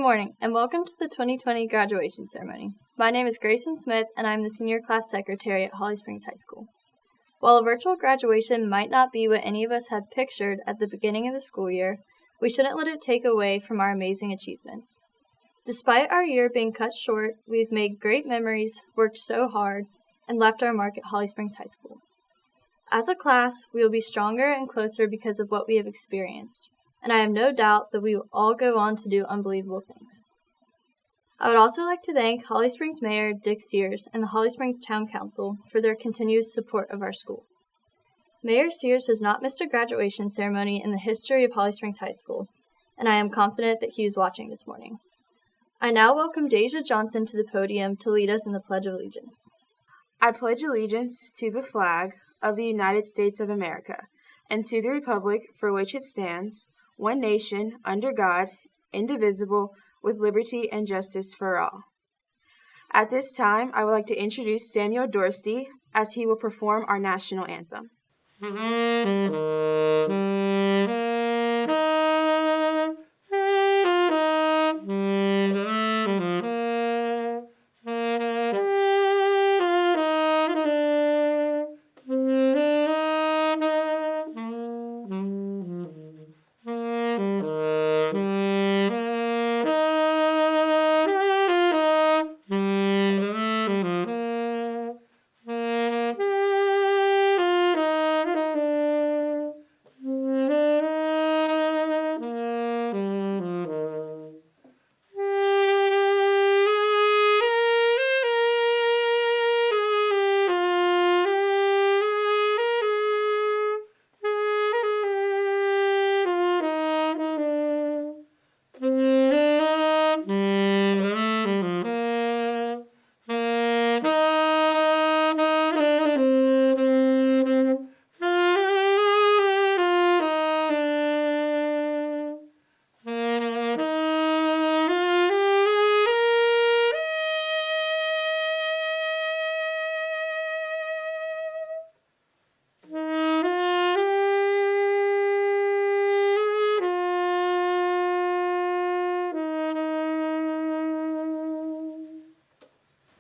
Good morning, and welcome to the 2020 graduation ceremony. My name is Grayson Smith, and I'm the senior class secretary at Holly Springs High School. While a virtual graduation might not be what any of us had pictured at the beginning of the school year, we shouldn't let it take away from our amazing achievements. Despite our year being cut short, we've made great memories, worked so hard, and left our mark at Holly Springs High School. As a class, we will be stronger and closer because of what we have experienced, and I have no doubt that we will all go on to do unbelievable things. I would also like to thank Holly Springs Mayor Dick Sears and the Holly Springs Town Council for their continuous support of our school. Mayor Sears has not missed a graduation ceremony in the history of Holly Springs High School, and I am confident that he is watching this morning. I now welcome Deja Johnson to the podium to lead us in the Pledge of Allegiance. I pledge allegiance to the flag of the United States of America, and to the republic for which it stands, one nation, under God, indivisible, with liberty and justice for all. At this time, I would like to introduce Samuel Dorsey as he will perform our national anthem.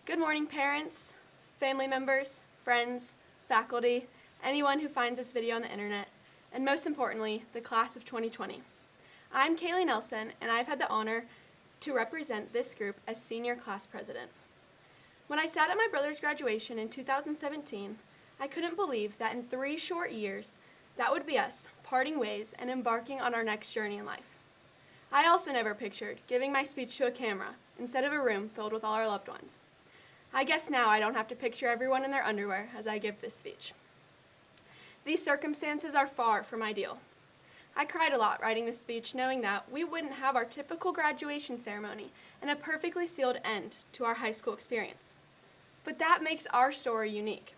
Good morning, parents, family members, friends, faculty, anyone who finds this video on the internet, and most importantly, the class of 2020. I'm Kaylee Nelson, and I've had the honor to represent this group as senior class president. When I sat at my brother's graduation in 2017, I couldn't believe that in 3 short years, that would be us parting ways and embarking on our next journey in life. I also never pictured giving my speech to a camera instead of a room filled with all our loved ones. I guess now I don't have to picture everyone in their underwear as I give this speech. These circumstances are far from ideal. I cried a lot writing this speech, knowing that we wouldn't have our typical graduation ceremony and a perfectly sealed end to our high school experience. But that makes our story unique.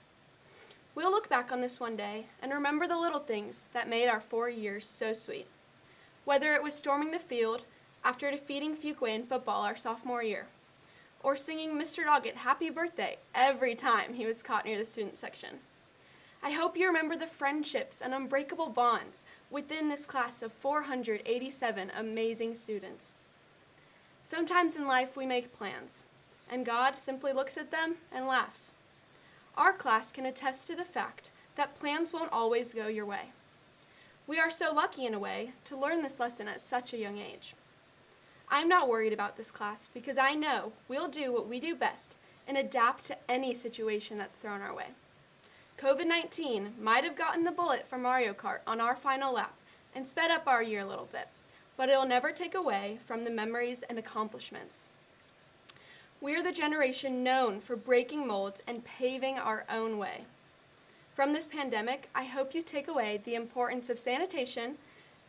We'll look back on this one day and remember the little things that made our 4 years so sweet. Whether it was storming the field after defeating Fuquay in football our sophomore year, or singing Mr. Doggett happy birthday every time he was caught near the student section. I hope you remember the friendships and unbreakable bonds within this class of 487 amazing students. Sometimes in life we make plans, and God simply looks at them and laughs. Our class can attest to the fact that plans won't always go your way. We are so lucky in a way to learn this lesson at such a young age. I'm not worried about this class because I know we'll do what we do best and adapt to any situation that's thrown our way. COVID-19 might have gotten the bullet from Mario Kart on our final lap and sped up our year a little bit, but it'll never take away from the memories and accomplishments. We're the generation known for breaking molds and paving our own way. From this pandemic, I hope you take away the importance of sanitation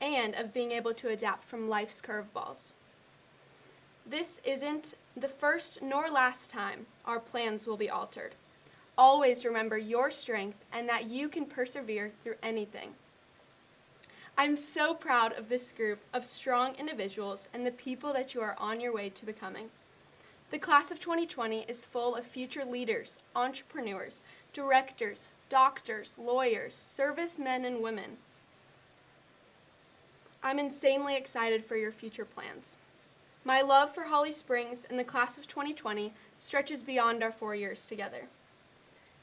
and of being able to adapt from life's curveballs. This isn't the first nor last time our plans will be altered. Always remember your strength and that you can persevere through anything. I'm so proud of this group of strong individuals and the people that you are on your way to becoming. The class of 2020 is full of future leaders, entrepreneurs, directors, doctors, lawyers, servicemen and women. I'm insanely excited for your future plans. My love for Holly Springs and the class of 2020 stretches beyond our 4 years together.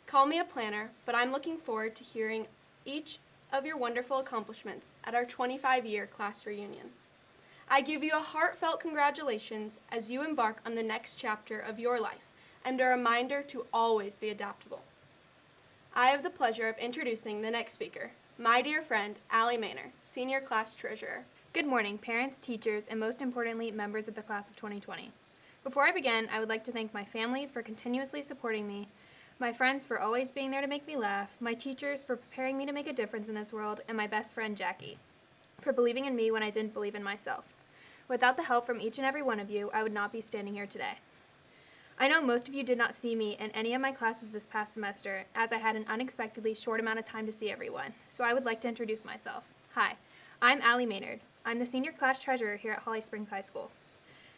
Call me a planner, but I'm looking forward to hearing each of your wonderful accomplishments at our 25-year class reunion. I give you a heartfelt congratulations as you embark on the next chapter of your life and a reminder to always be adaptable. I have the pleasure of introducing the next speaker, my dear friend, Allie Maynor, Senior Class Treasurer. Good morning, parents, teachers, and most importantly, members of the class of 2020. Before I begin, I would like to thank my family for continuously supporting me, my friends for always being there to make me laugh, my teachers for preparing me to make a difference in this world, and my best friend, Jackie, for believing in me when I didn't believe in myself. Without the help from each and every one of you, I would not be standing here today. I know most of you did not see me in any of my classes this past semester, as I had an unexpectedly short amount of time to see everyone, so I would like to introduce myself. Hi, I'm Allie Maynard. I'm the Senior Class Treasurer here at Holly Springs High School.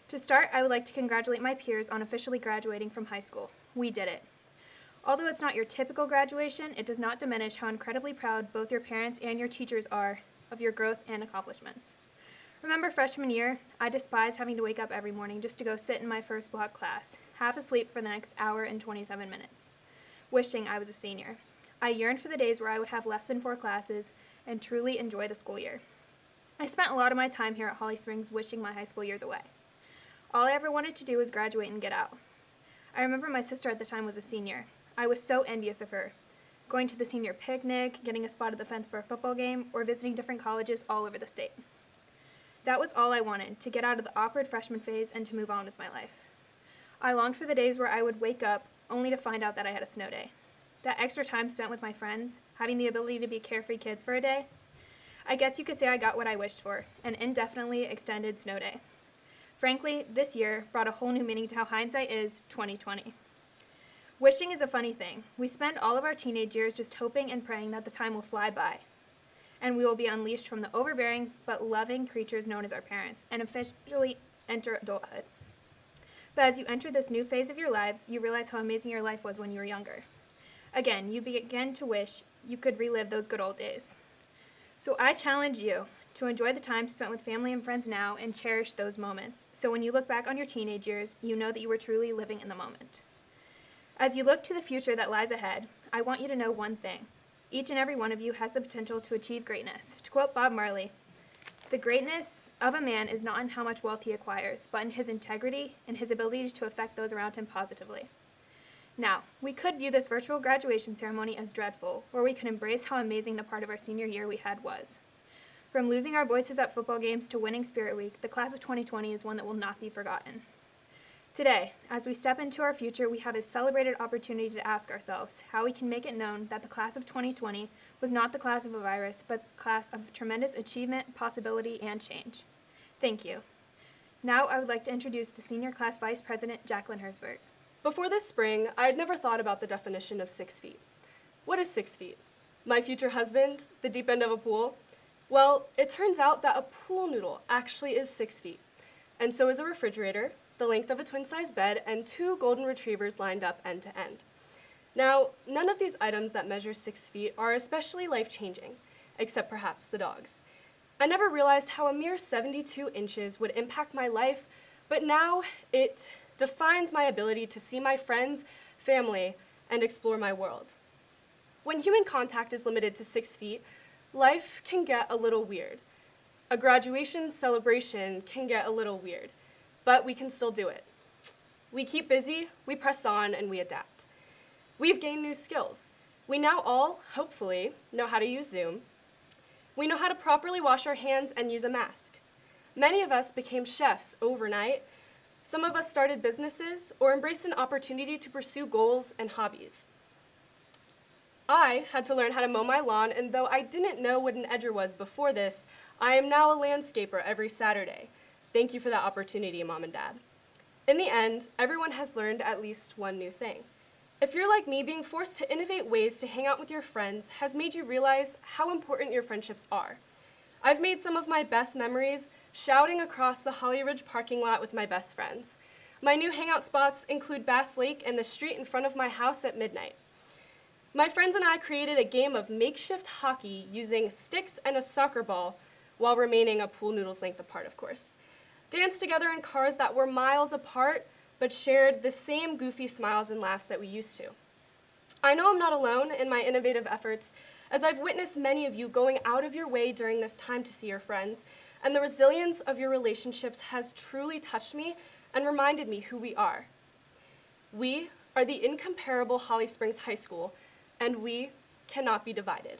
To start, I would like to congratulate my peers on officially graduating from high school. We did it. Although it's not your typical graduation, it does not diminish how incredibly proud both your parents and your teachers are of your growth and accomplishments. Remember freshman year? I despised having to wake up every morning just to go sit in my first block class, half asleep for the next hour and 27 minutes, wishing I was a senior. I yearned for the days where I would have less than 4 classes and truly enjoy the school year. I spent a lot of my time here at Holly Springs wishing my high school years away. All I ever wanted to do was graduate and get out. I remember my sister at the time was a senior. I was so envious of her, going to the senior picnic, getting a spot at the fence for a football game, or visiting different colleges all over the state. That was all I wanted, to get out of the awkward freshman phase and to move on with my life. I longed for the days where I would wake up only to find out that I had a snow day. That extra time spent with my friends, having the ability to be carefree kids for a day. I guess you could say I got what I wished for, an indefinitely extended snow day. Frankly, this year brought a whole new meaning to how hindsight is 2020. Wishing is a funny thing. We spend all of our teenage years just hoping and praying that the time will fly by, and we will be unleashed from the overbearing but loving creatures known as our parents and officially enter adulthood. But as you enter this new phase of your lives, you realize how amazing your life was when you were younger. Again, you begin to wish you could relive those good old days. So I challenge you to enjoy the time spent with family and friends now and cherish those moments, so when you look back on your teenage years, you know that you were truly living in the moment. As you look to the future that lies ahead, I want you to know one thing. Each and every one of you has the potential to achieve greatness. To quote Bob Marley, "The greatness of a man is not in how much wealth he acquires, but in his integrity and his ability to affect those around him positively." Now, we could view this virtual graduation ceremony as dreadful, or we could embrace how amazing the part of our senior year we had was. From losing our voices at football games to winning Spirit Week, the class of 2020 is one that will not be forgotten. Today, as we step into our future, we have a celebrated opportunity to ask ourselves how we can make it known that the class of 2020 was not the class of a virus, but the class of tremendous achievement, possibility, and change. Thank you. Now I would like to introduce the Senior Class Vice President, Jacqueline Herzberg. Before this spring, I had never thought about the definition of 6 feet. What is 6 feet? My future husband? The deep end of a pool? Well, it turns out that a pool noodle actually is 6 feet, and so is a refrigerator, the length of a twin-size bed, and 2 golden retrievers lined up end to end. Now, none of these items that measure 6 feet are especially life-changing, except perhaps the dogs. I never realized how a mere 72 inches would impact my life, but now it defines my ability to see my friends, family, and explore my world. When human contact is limited to 6 feet, life can get a little weird. A graduation celebration can get a little weird, but we can still do it. We keep busy, we press on, and we adapt. We've gained new skills. We now all, hopefully, know how to use Zoom. We know how to properly wash our hands and use a mask. Many of us became chefs overnight. Some of us started businesses or embraced an opportunity to pursue goals and hobbies. I had to learn how to mow my lawn, and though I didn't know what an edger was before this, I am now a landscaper every Saturday. Thank you for that opportunity, Mom and Dad. In the end, everyone has learned at least one new thing. If you're like me, being forced to innovate ways to hang out with your friends has made you realize how important your friendships are. I've made some of my best memories shouting across the Holly Ridge parking lot with my best friends. My new hangout spots include Bass Lake and the street in front of my house at midnight. My friends and I created a game of makeshift hockey using sticks and a soccer ball while remaining a pool noodle's length apart, of course. danced together in cars that were miles apart, but shared the same goofy smiles and laughs that we used to. I know I'm not alone in my innovative efforts, as I've witnessed many of you going out of your way during this time to see your friends, and the resilience of your relationships has truly touched me and reminded me who we are. We are the incomparable Holly Springs High School, and we cannot be divided.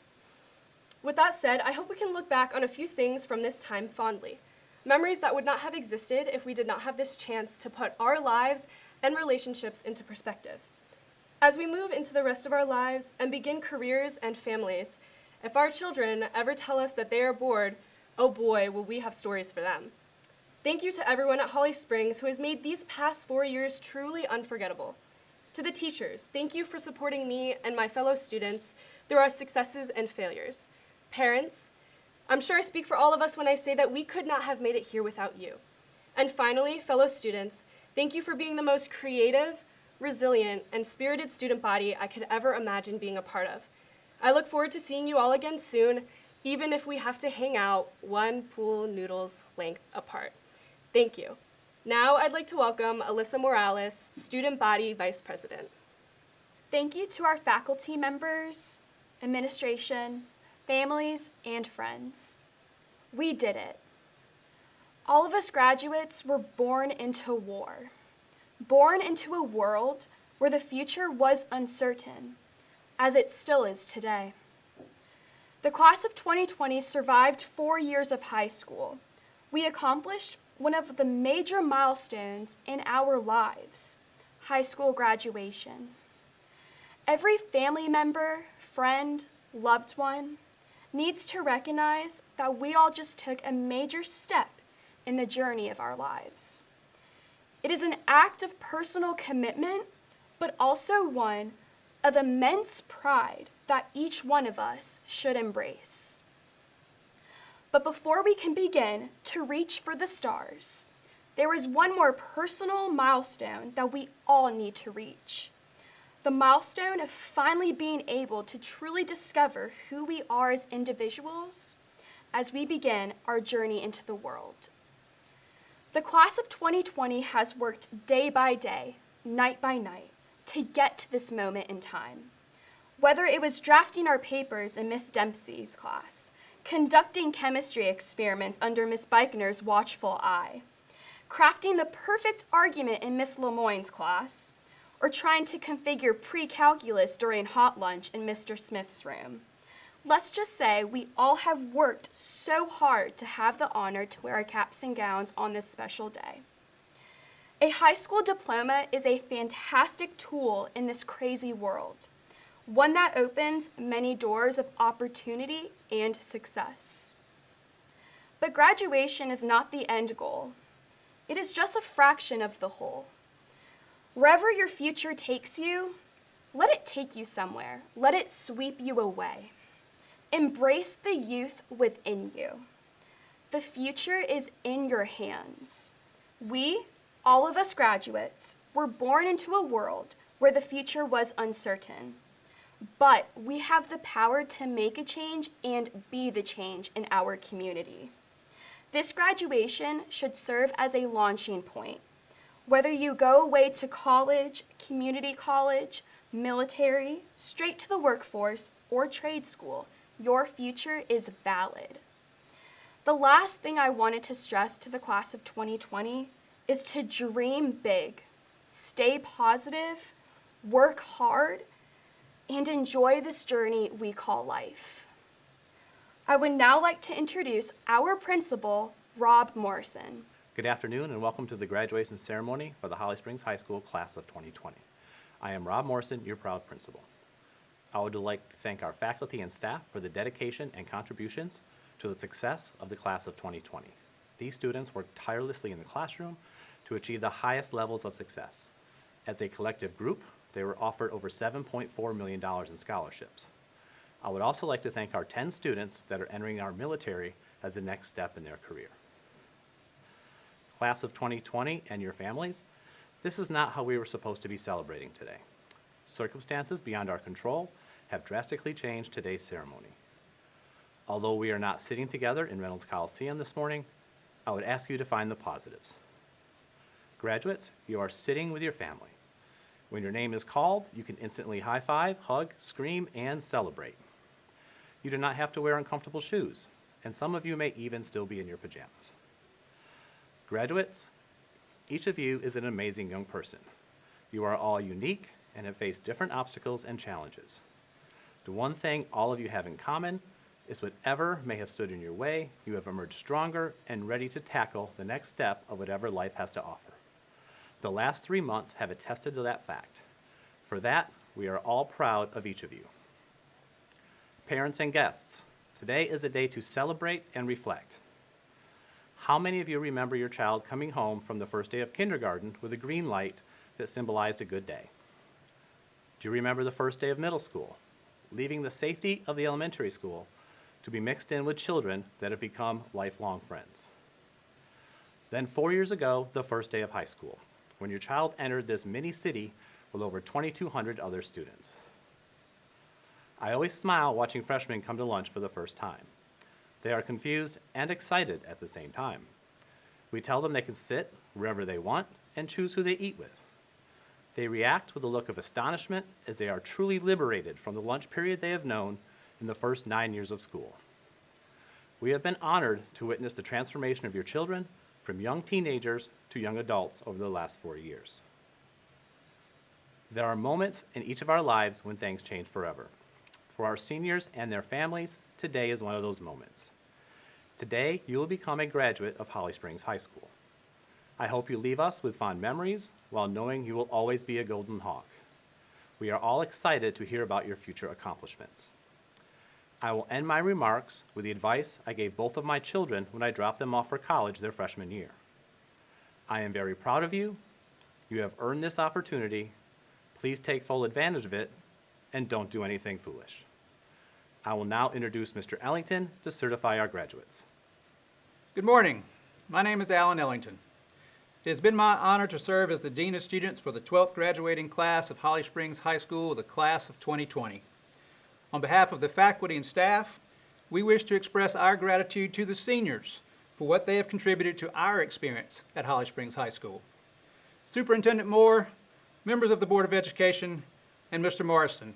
With that said, I hope we can look back on a few things from this time fondly, memories that would not have existed if we did not have this chance to put our lives and relationships into perspective. As we move into the rest of our lives and begin careers and families, if our children ever tell us that they are bored, oh boy, will we have stories for them. Thank you to everyone at Holly Springs who has made these past 4 years truly unforgettable. To the teachers, thank you for supporting me and my fellow students through our successes and failures. Parents, I'm sure I speak for all of us when I say that we could not have made it here without you. And finally, fellow students, thank you for being the most creative, resilient, and spirited student body I could ever imagine being a part of. I look forward to seeing you all again soon, even if we have to hang out one pool noodle's length apart. Thank you. Now I'd like to welcome Alyssa Morales, Student Body Vice President. Thank you to our faculty members, administration, families, and friends. We did it. All of us graduates were born into war, born into a world where the future was uncertain, as it still is today. The class of 2020 survived 4 years of high school. We accomplished one of the major milestones in our lives, high school graduation. Every family member, friend, loved one needs to recognize that we all just took a major step in the journey of our lives. It is an act of personal commitment, but also one of immense pride that each one of us should embrace. But before we can begin to reach for the stars, there is one more personal milestone that we all need to reach. The milestone of finally being able to truly discover who we are as individuals as we begin our journey into the world. The class of 2020 has worked day by day, night by night, to get to this moment in time. Whether it was drafting our papers in Miss Dempsey's class, conducting chemistry experiments under Miss Beichner's watchful eye, crafting the perfect argument in Miss Lemoyne's class, or trying to configure pre-calculus during hot lunch in Mr. Smith's room. Let's just say we all have worked so hard to have the honor to wear our caps and gowns on this special day. A high school diploma is a fantastic tool in this crazy world, one that opens many doors of opportunity and success. But graduation is not the end goal. It is just a fraction of the whole. Wherever your future takes you, let it take you somewhere. Let it sweep you away. Embrace the youth within you. The future is in your hands. We, all of us graduates, were born into a world where the future was uncertain. But we have the power to make a change and be the change in our community. This graduation should serve as a launching point. Whether you go away to college, community college, military, straight to the workforce, or trade school, your future is valid. The last thing I wanted to stress to the class of 2020 is to dream big, stay positive, work hard, and enjoy this journey we call life. I would now like to introduce our principal, Rob Morrison. Good afternoon and welcome to the graduation ceremony for the Holly Springs High School class of 2020. I am Rob Morrison, your proud principal. I would like to thank our faculty and staff for the dedication and contributions to the success of the class of 2020. These students worked tirelessly in the classroom to achieve the highest levels of success. As a collective group, they were offered over $7.4 million in scholarships. I would also like to thank our 10 students that are entering our military as the next step in their career. Class of 2020 and your families, this is not how we were supposed to be celebrating today. Circumstances beyond our control have drastically changed today's ceremony. Although we are not sitting together in Reynolds Coliseum this morning, I would ask you to find the positives. Graduates, you are sitting with your family. When your name is called, you can instantly high-five, hug, scream, and celebrate. You do not have to wear uncomfortable shoes, and some of you may even still be in your pajamas. Graduates, each of you is an amazing young person. You are all unique and have faced different obstacles and challenges. The one thing all of you have in common is whatever may have stood in your way, you have emerged stronger and ready to tackle the next step of whatever life has to offer. The last 3 months have attested to that fact. For that, we are all proud of each of you. Parents and guests, today is a day to celebrate and reflect. How many of you remember your child coming home from the first day of kindergarten with a green light that symbolized a good day? Do you remember the first day of middle school, leaving the safety of the elementary school to be mixed in with children that have become lifelong friends? Then 4 years ago, the first day of high school, when your child entered this mini city with over 2,200 other students. I always smile watching freshmen come to lunch for the first time. They are confused and excited at the same time. We tell them they can sit wherever they want and choose who they eat with. They react with a look of astonishment as they are truly liberated from the lunch period they have known in the first 9 years of school. We have been honored to witness the transformation of your children from young teenagers to young adults over the last 4 years. There are moments in each of our lives when things change forever. For our seniors and their families, today is one of those moments. Today, you will become a graduate of Holly Springs High School. I hope you leave us with fond memories while knowing you will always be a Golden Hawk. We are all excited to hear about your future accomplishments. I will end my remarks with the advice I gave both of my children when I dropped them off for college their freshman year. I am very proud of you. You have earned this opportunity. Please take full advantage of it and don't do anything foolish. I will now introduce Mr. Ellington to certify our graduates. Good morning. My name is Alan Ellington. It has been my honor to serve as the Dean of Students for the 12th graduating class of Holly Springs High School, the class of 2020. On behalf of the faculty and staff, we wish to express our gratitude to the seniors for what they have contributed to our experience at Holly Springs High School. Superintendent Moore, members of the Board of Education, and Mr. Morrison,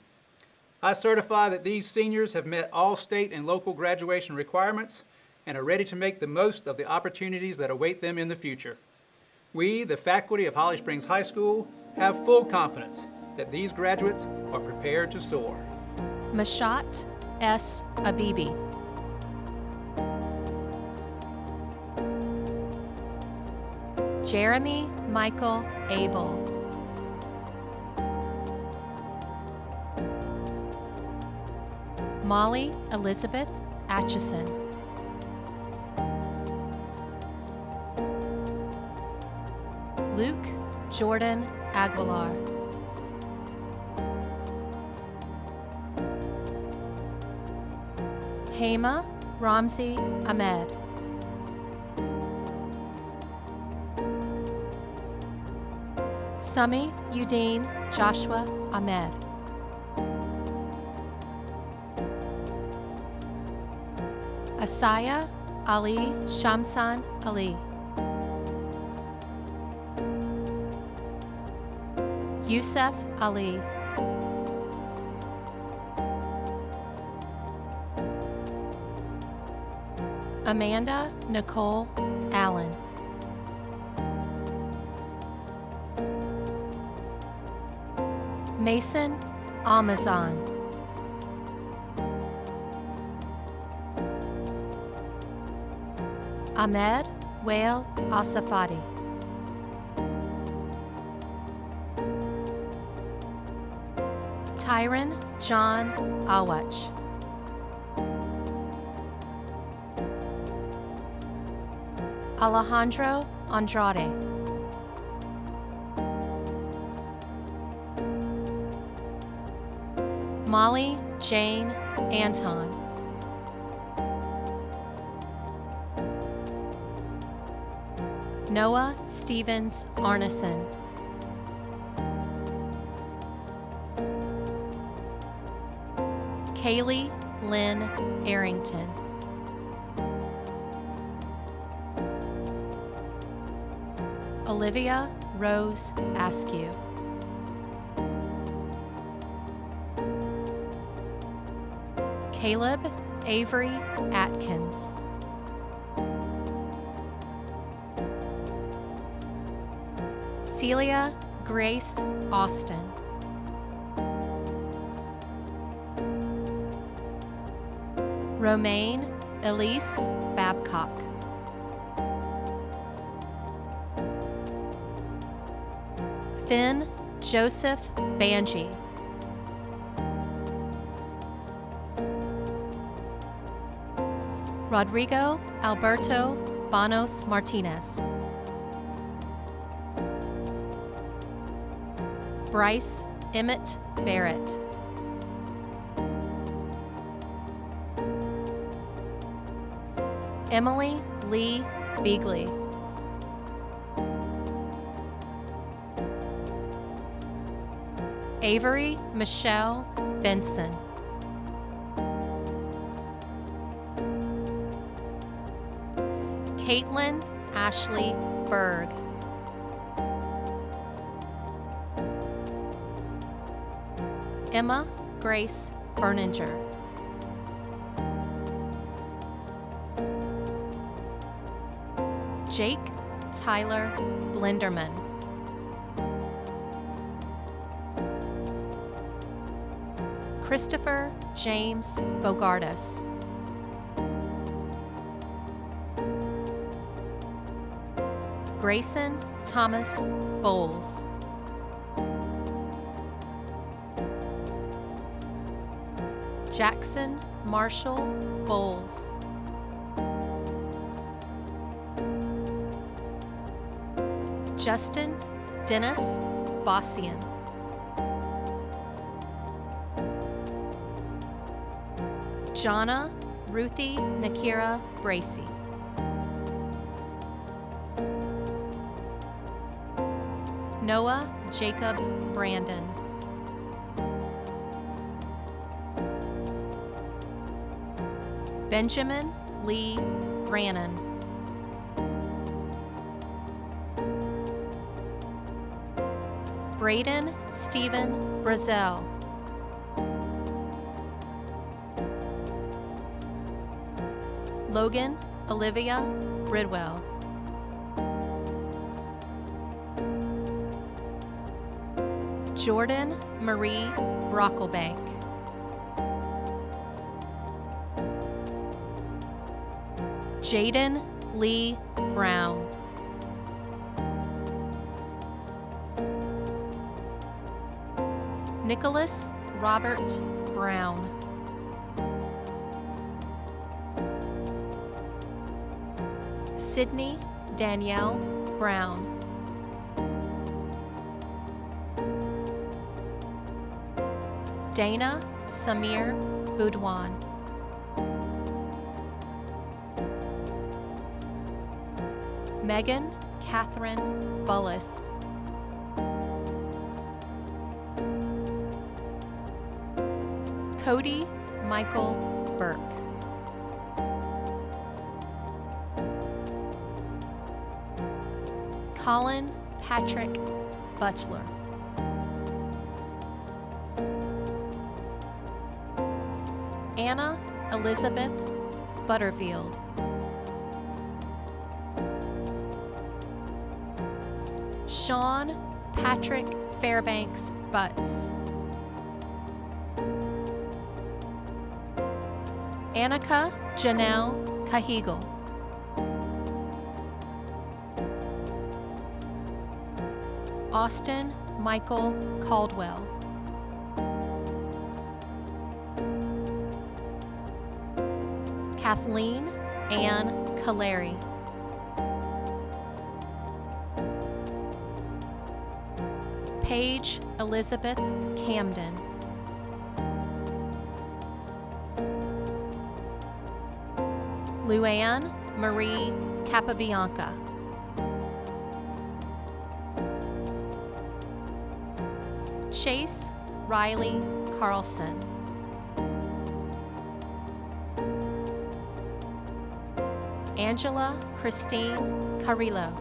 I certify that these seniors have met all state and local graduation requirements and are ready to make the most of the opportunities that await them in the future. We, the faculty of Holly Springs High School, have full confidence that these graduates are prepared to soar. Mashat S. Abibi. Jeremy Michael Abel. Molly Elizabeth Atchison. Luke Jordan Aguilar. Hema Ramzi Ahmed. Sami Udine Joshua Ahmed. Asaya Ali Shamsan Ali. Yusef Ali. Amanda Nicole Allen. Mason Amazon. Ahmed Wael Asafadi. Tyron John Awach. Alejandro Andrade. Molly Jane Anton. Noah Stevens Arneson. Kaylee Lynn Arrington. Olivia Rose Askew. Caleb Avery Atkins. Celia Grace Austin. Romaine Elise Babcock. Finn Joseph Banji. Rodrigo Alberto Banos Martinez. Bryce Emmett Barrett. Emily Lee Beagley. Avery Michelle Benson. Caitlin Ashley Berg. Emma Grace Berninger. Jake Tyler Blenderman. Christopher James Bogardus. Grayson Thomas Bowles. Jackson Marshall Bowles. Justin Dennis Bossian. Jonna Ruthie Nakira Bracy. Noah Jacob Brandon. Benjamin Lee Brannon. Braden Stephen Brazel. Logan Olivia Bridwell. Jordan Marie Brocklebank. Jaden Lee Brown. Nicholas Robert Brown. Sydney Danielle Brown. Dana Samir Boudwan. Megan Catherine Bullis. Cody Michael Burke. Colin Patrick Butler. Anna Elizabeth Butterfield. Sean Patrick Fairbanks Butts. Annika Janelle Cahigal. Austin Michael Caldwell. Kathleen Ann Caleri. Paige Elizabeth Camden. Luann Marie Capabianca. Chase Riley Carlson. Angela Christine Carrillo.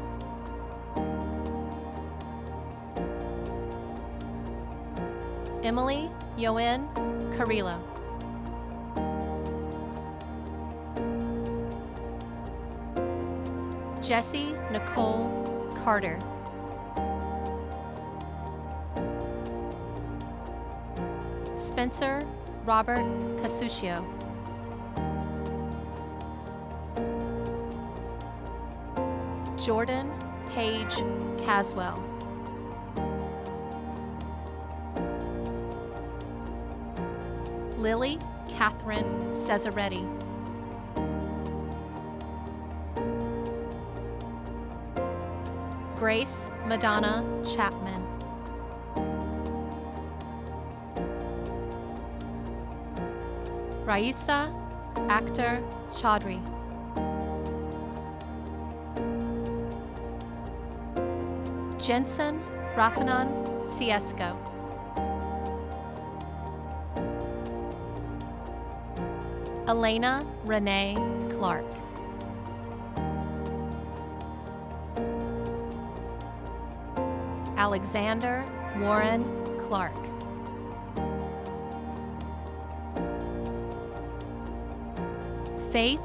Emily Yoann Carrillo. Jessie Nicole Carter. Spencer Robert Casuccio. Jordan Paige Caswell. Lily Catherine Cesaretti. Grace Madonna Chapman. Raisa Akhtar Chaudhry. Jensen Rafanan Ciesco. Elena Renee Clark. Alexander Warren Clark. Faith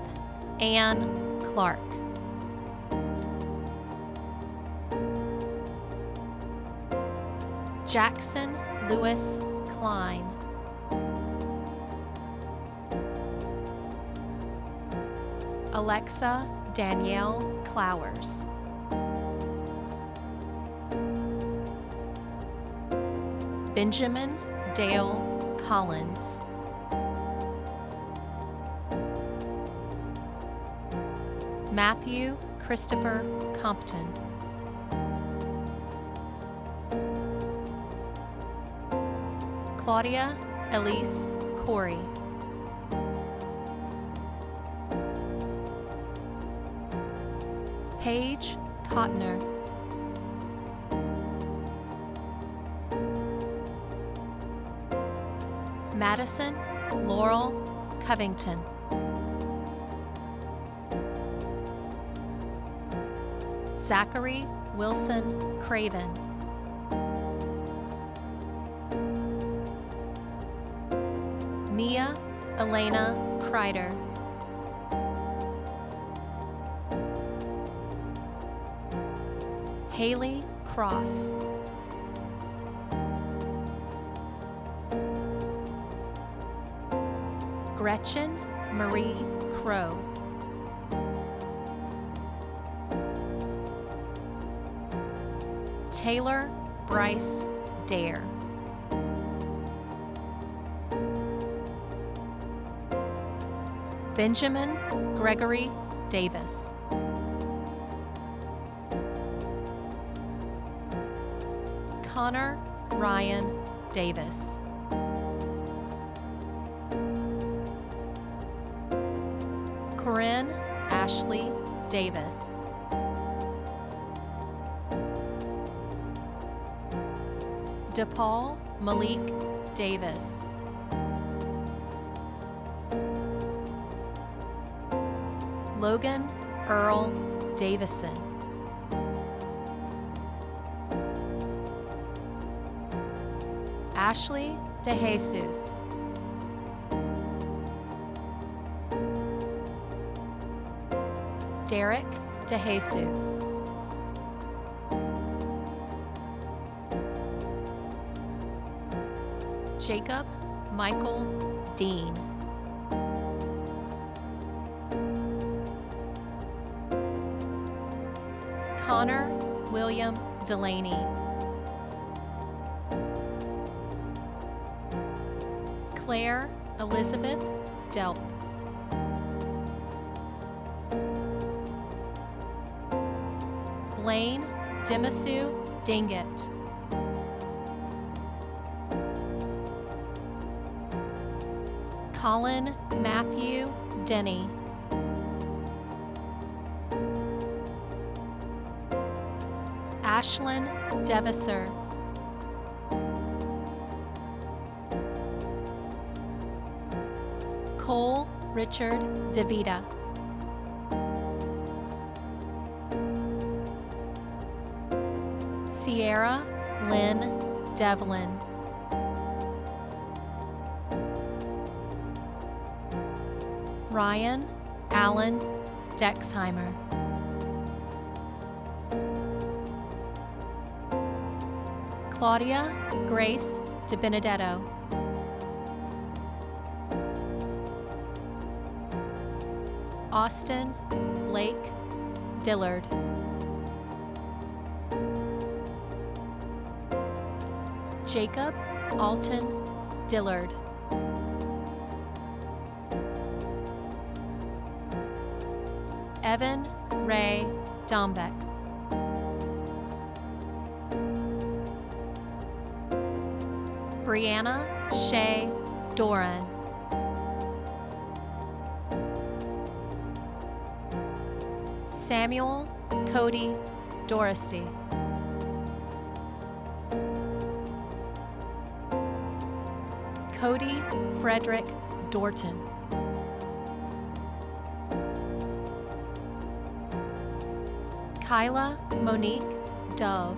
Ann Clark. Jackson Lewis Klein. Alexa Danielle Clowers. Benjamin Dale Collins. Matthew Christopher Compton. Claudia Elise Corey. Paige Cotner. Madison Laurel Covington. Zachary Wilson Craven. Mia Elena Kreider. Haley Cross. Gretchen Marie Crow. Taylor Bryce Dare. Benjamin Gregory Davis. Connor Ryan Davis. Corinne Ashley Davis. DePaul Malik Davis. Logan Earl Davison. Ashley DeJesus. Derek DeJesus. Jacob Michael Dean. Connor William Delaney. Claire Elizabeth Delp. Blaine Demasu Dingett. Colin Matthew Denny. Ashlyn Devisser. Cole Richard DeVita. Sierra Lynn Devlin. Ryan Allen Dexheimer. Claudia Grace DiBenedetto. Austin Blake Dillard. Jacob Alton Dillard. Evan Ray Dombeck. Brianna Shay Doran. Samuel Cody Doristy. Cody Frederick Dorton. Kyla Monique Dove.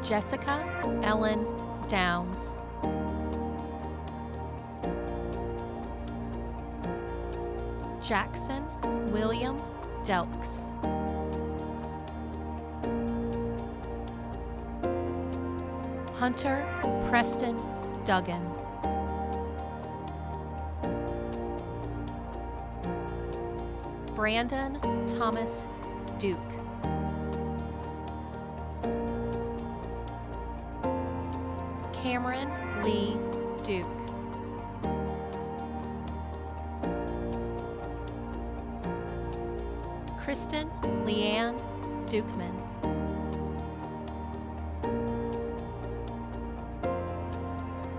Jessica Ellen Downs. Jackson William Delks. Hunter Preston Duggan. Brandon Thomas Duke. Cameron Lee Duke. Kristen Leanne Dukeman.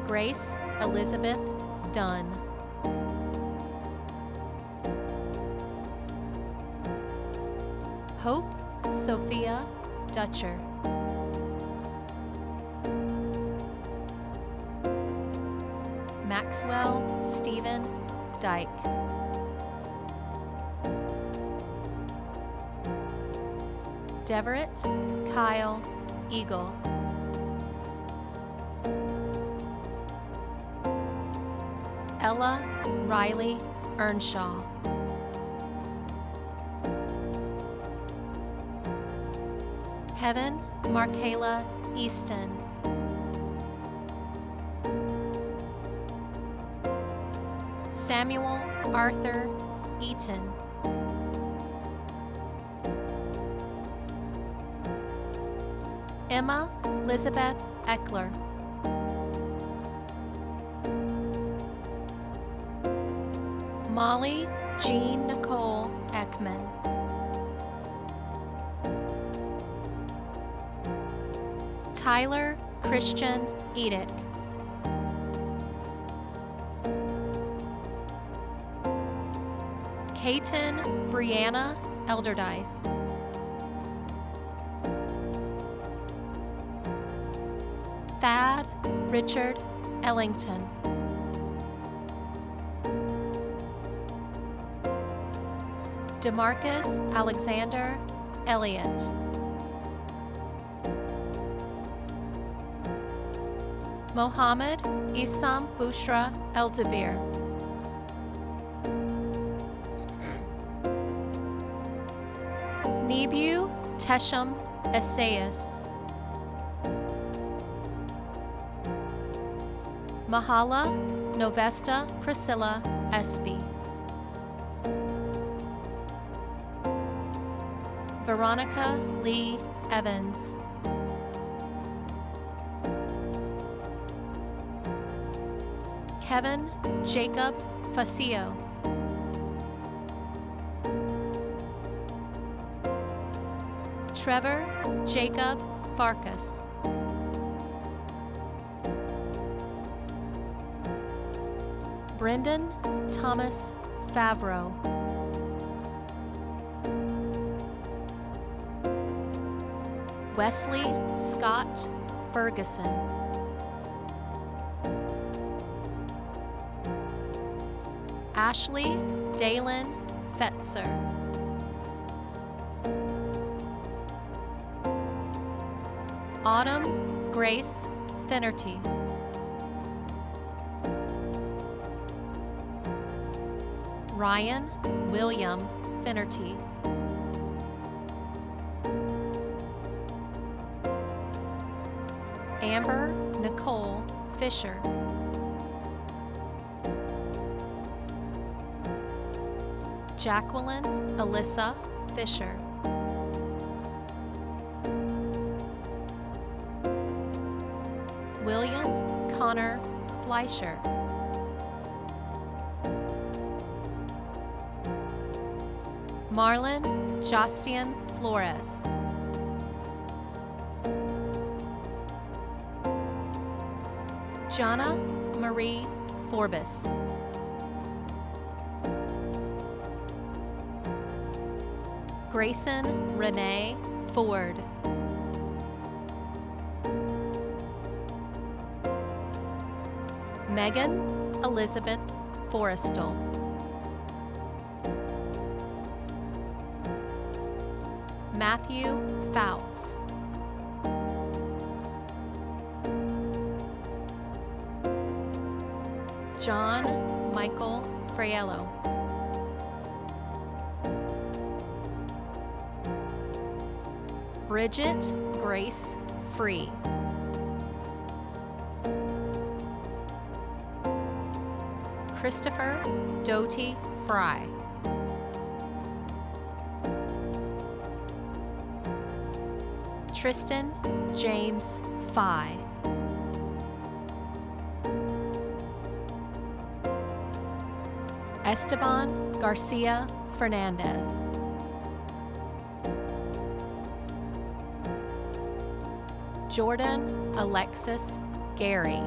Grace Elizabeth Dunn. Hope Sophia Dutcher. Maxwell Stephen Dyke. Deverett Kyle Eagle. Ella Riley Earnshaw. Heaven Markayla Easton. Samuel Arthur Eaton. Emma Elizabeth Eckler. Molly Jean Nicole Ekman. Tyler Christian Edick. Katen Brianna Elderdice. Thad Richard Ellington. DeMarcus Alexander Elliott. Mohammed Isam Bushra Elzabir. Nebu Tesham Esaias. Mahala Novesta Priscilla Espy. Veronica Lee Evans. Kevin Jacob Facio. Trevor Jacob Farkas. Brendan Thomas Favreau. Wesley Scott Ferguson. Ashley Dalen Fetzer. Autumn Grace Finnerty. Ryan William Finnerty. Amber Nicole Fisher. Jacqueline Alyssa Fisher. William Connor Fleischer. Marlon Jostian Flores. Jana Marie Forbes. Grayson Renee Ford. Megan Elizabeth Forrestal. Matthew Fouts. John Michael Fraiello. Bridget Grace Free. Christopher Doty Fry. Tristan James Fye. Esteban Garcia Fernandez. Jordan Alexis Gary.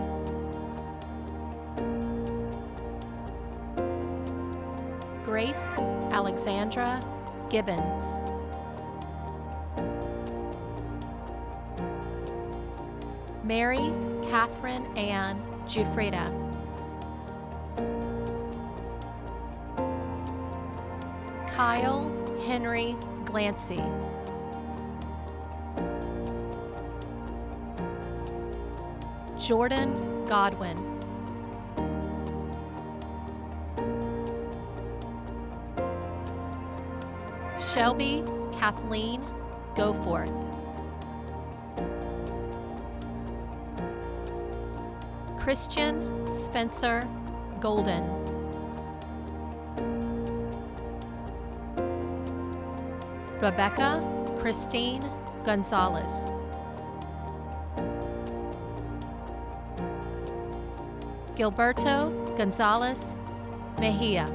Grace Alexandra Gibbons. Mary Catherine Ann Giuffrida. Kyle Henry Glancy. Jordan Godwin. Shelby Kathleen Goforth. Christian Spencer Golden. Rebecca Christine Gonzalez. Gilberto Gonzalez Mejia.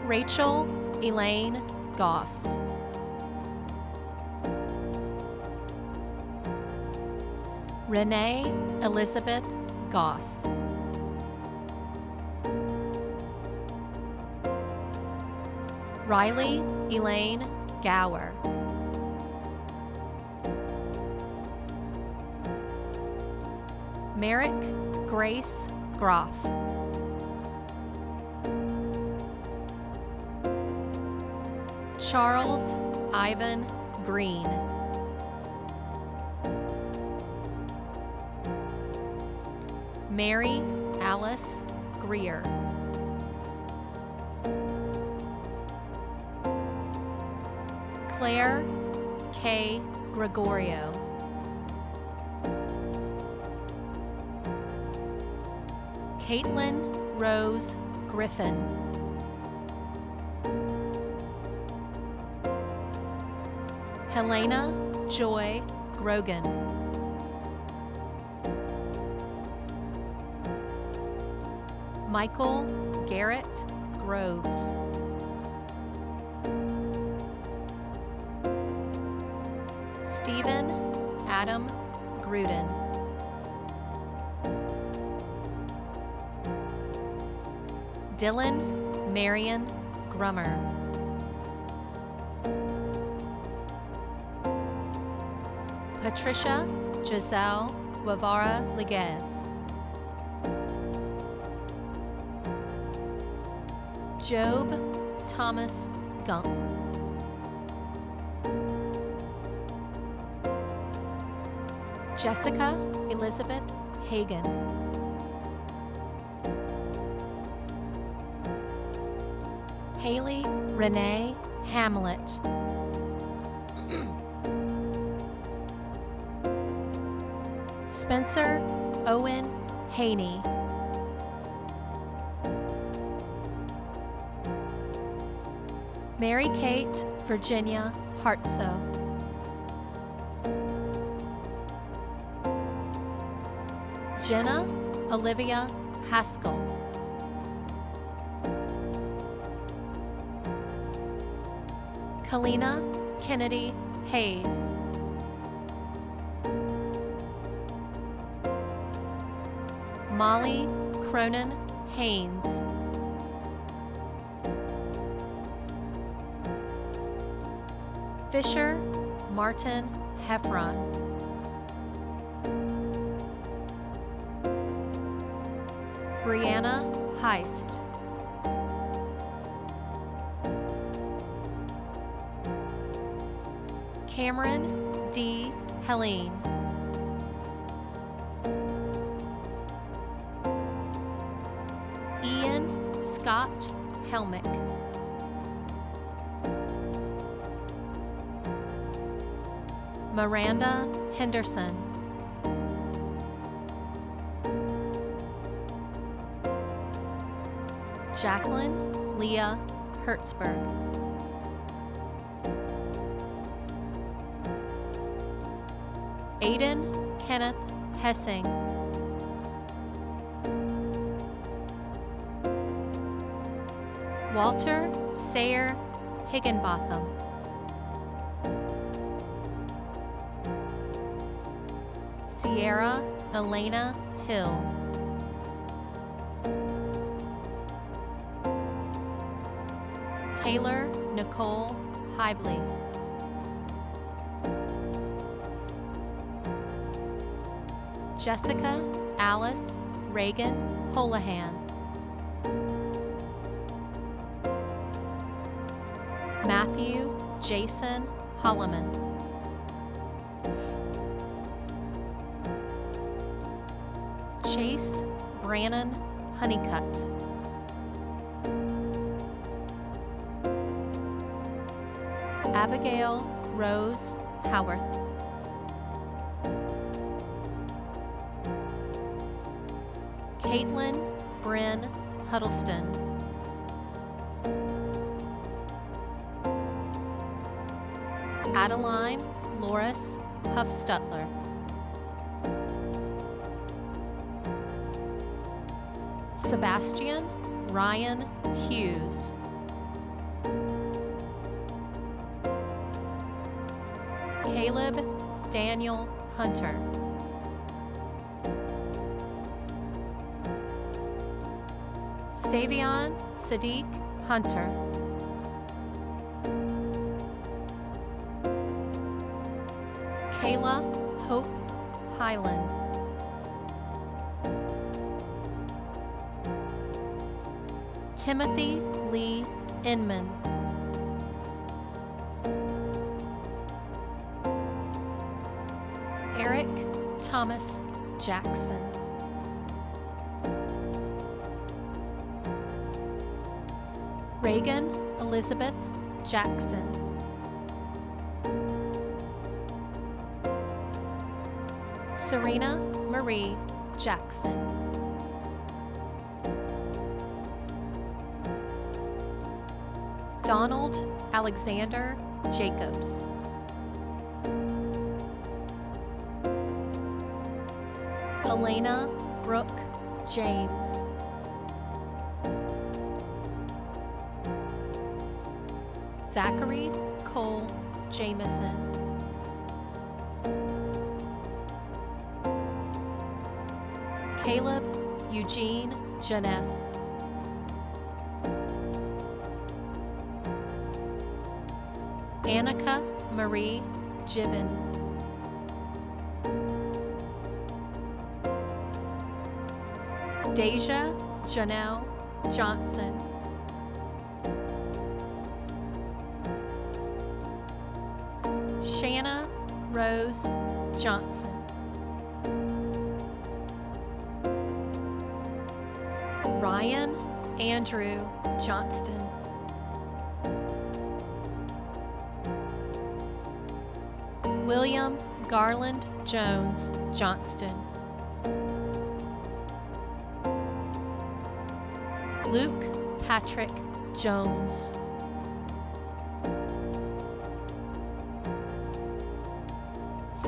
Rachel Elaine Goss. Renee Elizabeth Goss. Riley Elaine Gower. Merrick Grace Groff. Charles Ivan Green. Mary Alice Greer. Claire K. Gregorio. Caitlin Rose Griffin. Helena Joy Grogan. Michael Garrett Groves. Stephen Adam Gruden. Dylan Marion Grummer. Patricia Giselle Guevara Liguez. Job Thomas Gump. Jessica Elizabeth Hagan. Haley Renee Hamlet. Spencer Owen Haney. Mary Kate Virginia Hartsoe. Jenna Olivia Haskell. Kalina Kennedy Hayes. Molly Cronin Haynes. Fisher Martin Heffron. Brianna Heist. Cameron D. Helene. Ian Scott Helmick. Miranda Henderson. Jacqueline Leah Hertzberg. Aiden Kenneth Hessing. Walter Sayer Higginbotham. Sierra Elena Hill. Taylor Nicole Hively. Jessica Alice Reagan Holohan. Matthew Jason Holloman. Chase Brannon Honeycutt. Abigail Rose Howarth. Caitlin Bryn Huddleston. Adeline Loris Huffstutler. Sebastian Ryan Hughes. Caleb Daniel Hunter. Savion Sadiq Hunter. Kayla Hope Highland. Timothy Lee Inman. Eric Thomas Jackson. Reagan Elizabeth Jackson. Serena Marie Jackson. Donald Alexander Jacobs. Elena Brooke James. Zachary Cole Jameson. Caleb Eugene Janess. Annika Marie Gibbon. Deja Janelle Johnson. Shanna Rose Johnson. Ryan Andrew Johnston. William Garland Jones Johnston. Luke Patrick Jones.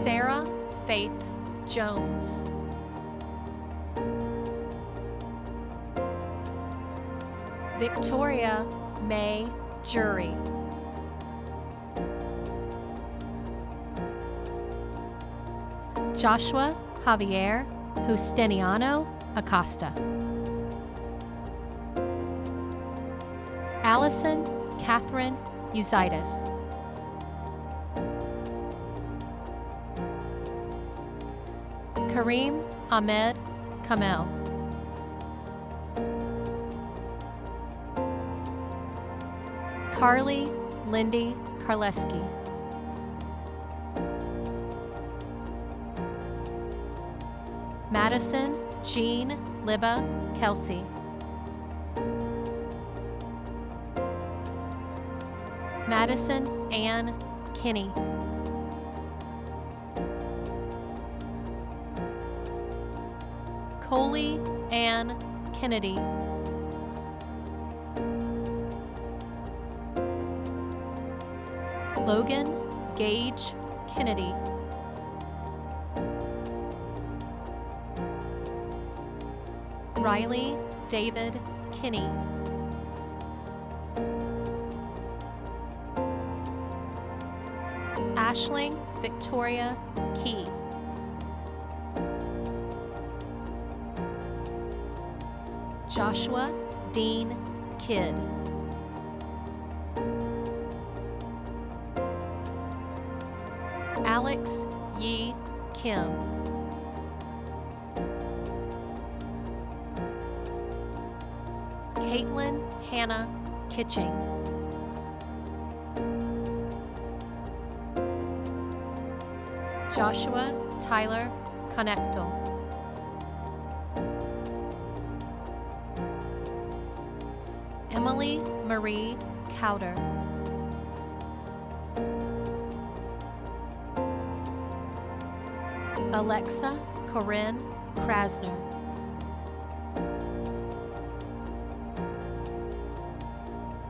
Sarah Faith Jones. Victoria May Jury. Joshua Javier Justiniano Acosta. Allison Catherine Uzaitis. Kareem Ahmed Kamel. Carly Lindy Karleski. Madison Jean Libba Kelsey. Madison Ann Kinney. Coley Ann Kennedy. Logan Gage Kennedy. Riley David Kinney. Ashling Victoria Key. Joshua Dean Kidd. Alex Yi Kim. Caitlin Hannah Kitching. Joshua Tyler Connectal. Emily Marie Cowder. Alexa Corinne Krasner.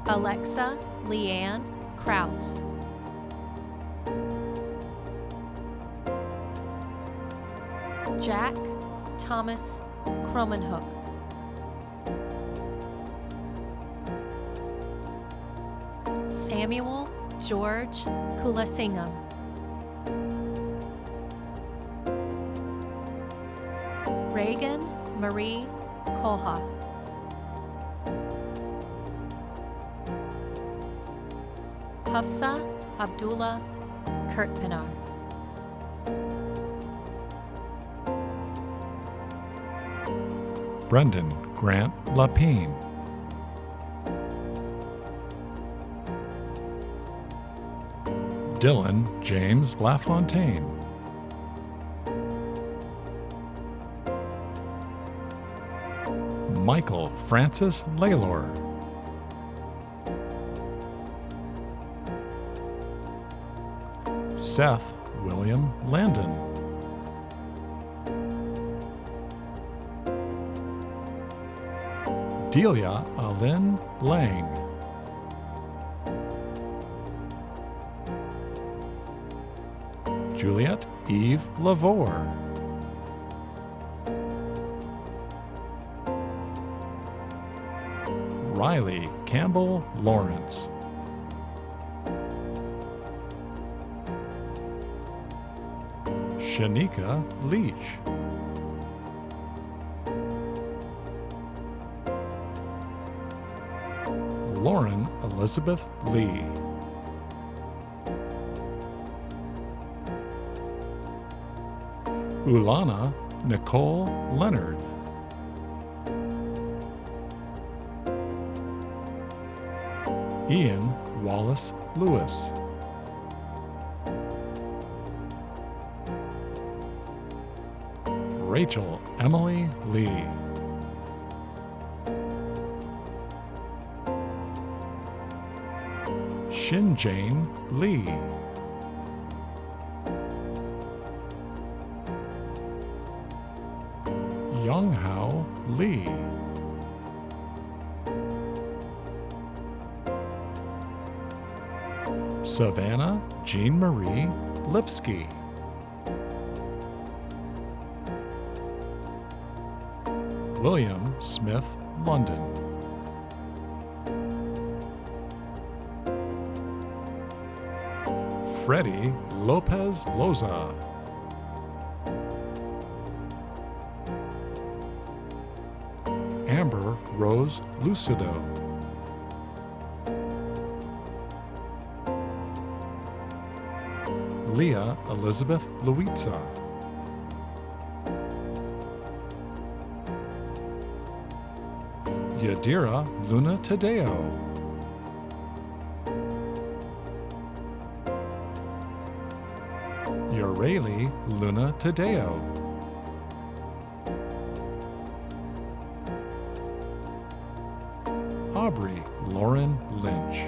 Alexa Leanne Kraus. Jack Thomas Cromanhook. Samuel George Kulasingham. Reagan Marie Koha. Hafsa Abdullah Kurtpinar. Brendan Grant Lapine. Dylan James LaFontaine. Michael Francis Laylor. Seth William Landon. Delia Alin Lang. Juliet Eve Lavore. Riley Campbell Lawrence. Shanika Leach. Lauren Elizabeth Lee. Ulana Nicole Leonard. Ian Wallace Lewis. Rachel Emily Lee. Shin Jane Lee. Younghao Lee. Savannah Jean Marie Lipsky. William Smith London. Freddie Lopez Loza. Amber Rose Lucido. Leah Elizabeth Luitza. Yadira Luna Tadeo. Yoreli Luna Tadeo. Aubrey Lauren Lynch.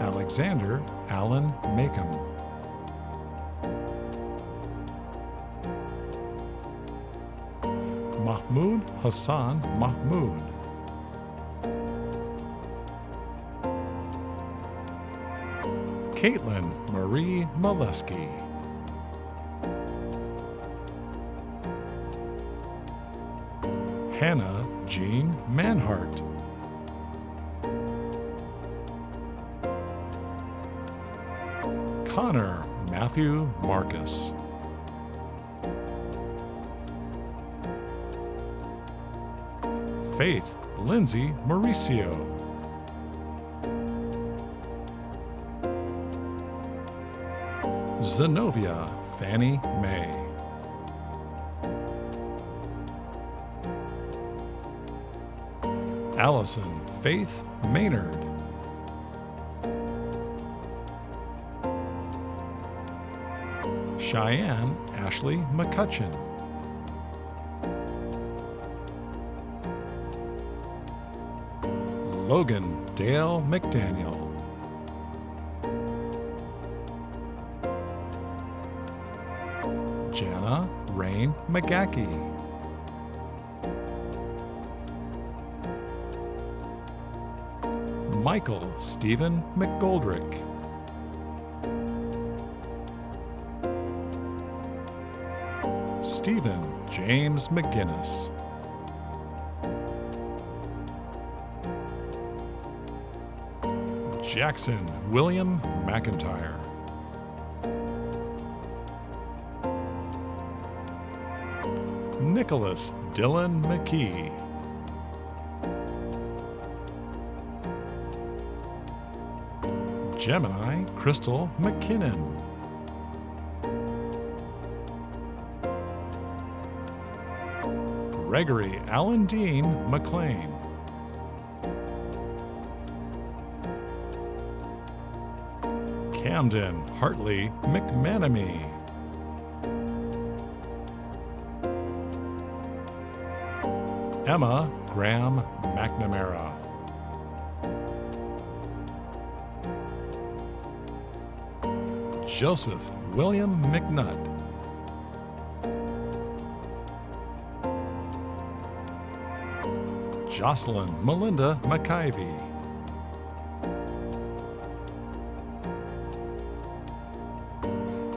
Alexander Allen Macomb. Mahmoud Hassan Mahmoud. Caitlin Marie Molesky. Hannah Jean Manhart. Connor Matthew Marcus. Faith Lindsay Mauricio. Zenobia Fannie Mae. Allison Faith Maynard. Cheyenne Ashley McCutcheon. Logan Dale McDaniel. Jana Rain McGackey. Michael Stephen McGoldrick. Stephen James McGinnis. Jackson William McIntyre. Nicholas Dylan McKee. Gemini Crystal McKinnon. Gregory Allen Dean McLean. Camden Hartley McManamy. Emma Graham McNamara. Joseph William McNutt. Jocelyn Melinda McIvey.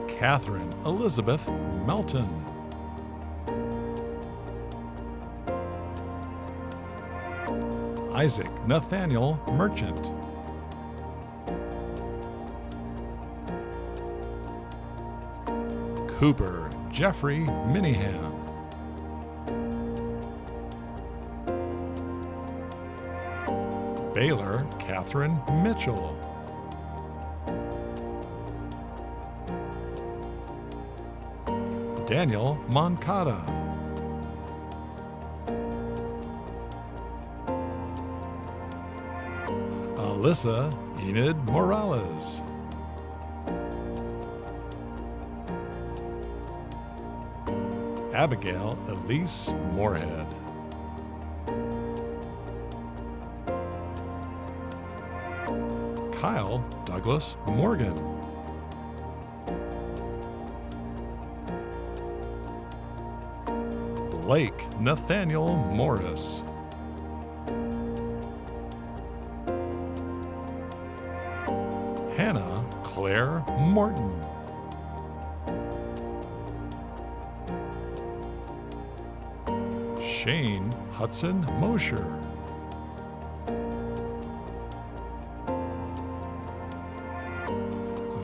Catherine Elizabeth Melton. Isaac Nathaniel Merchant. Cooper Jeffrey Minihan. Baylor Catherine Mitchell. Daniel Moncada. Alyssa Enid Morales. Abigail Elise Moorhead. Kyle Douglas Morgan. Blake Nathaniel Morris. Hannah Claire Morton. Shane Hudson Mosher.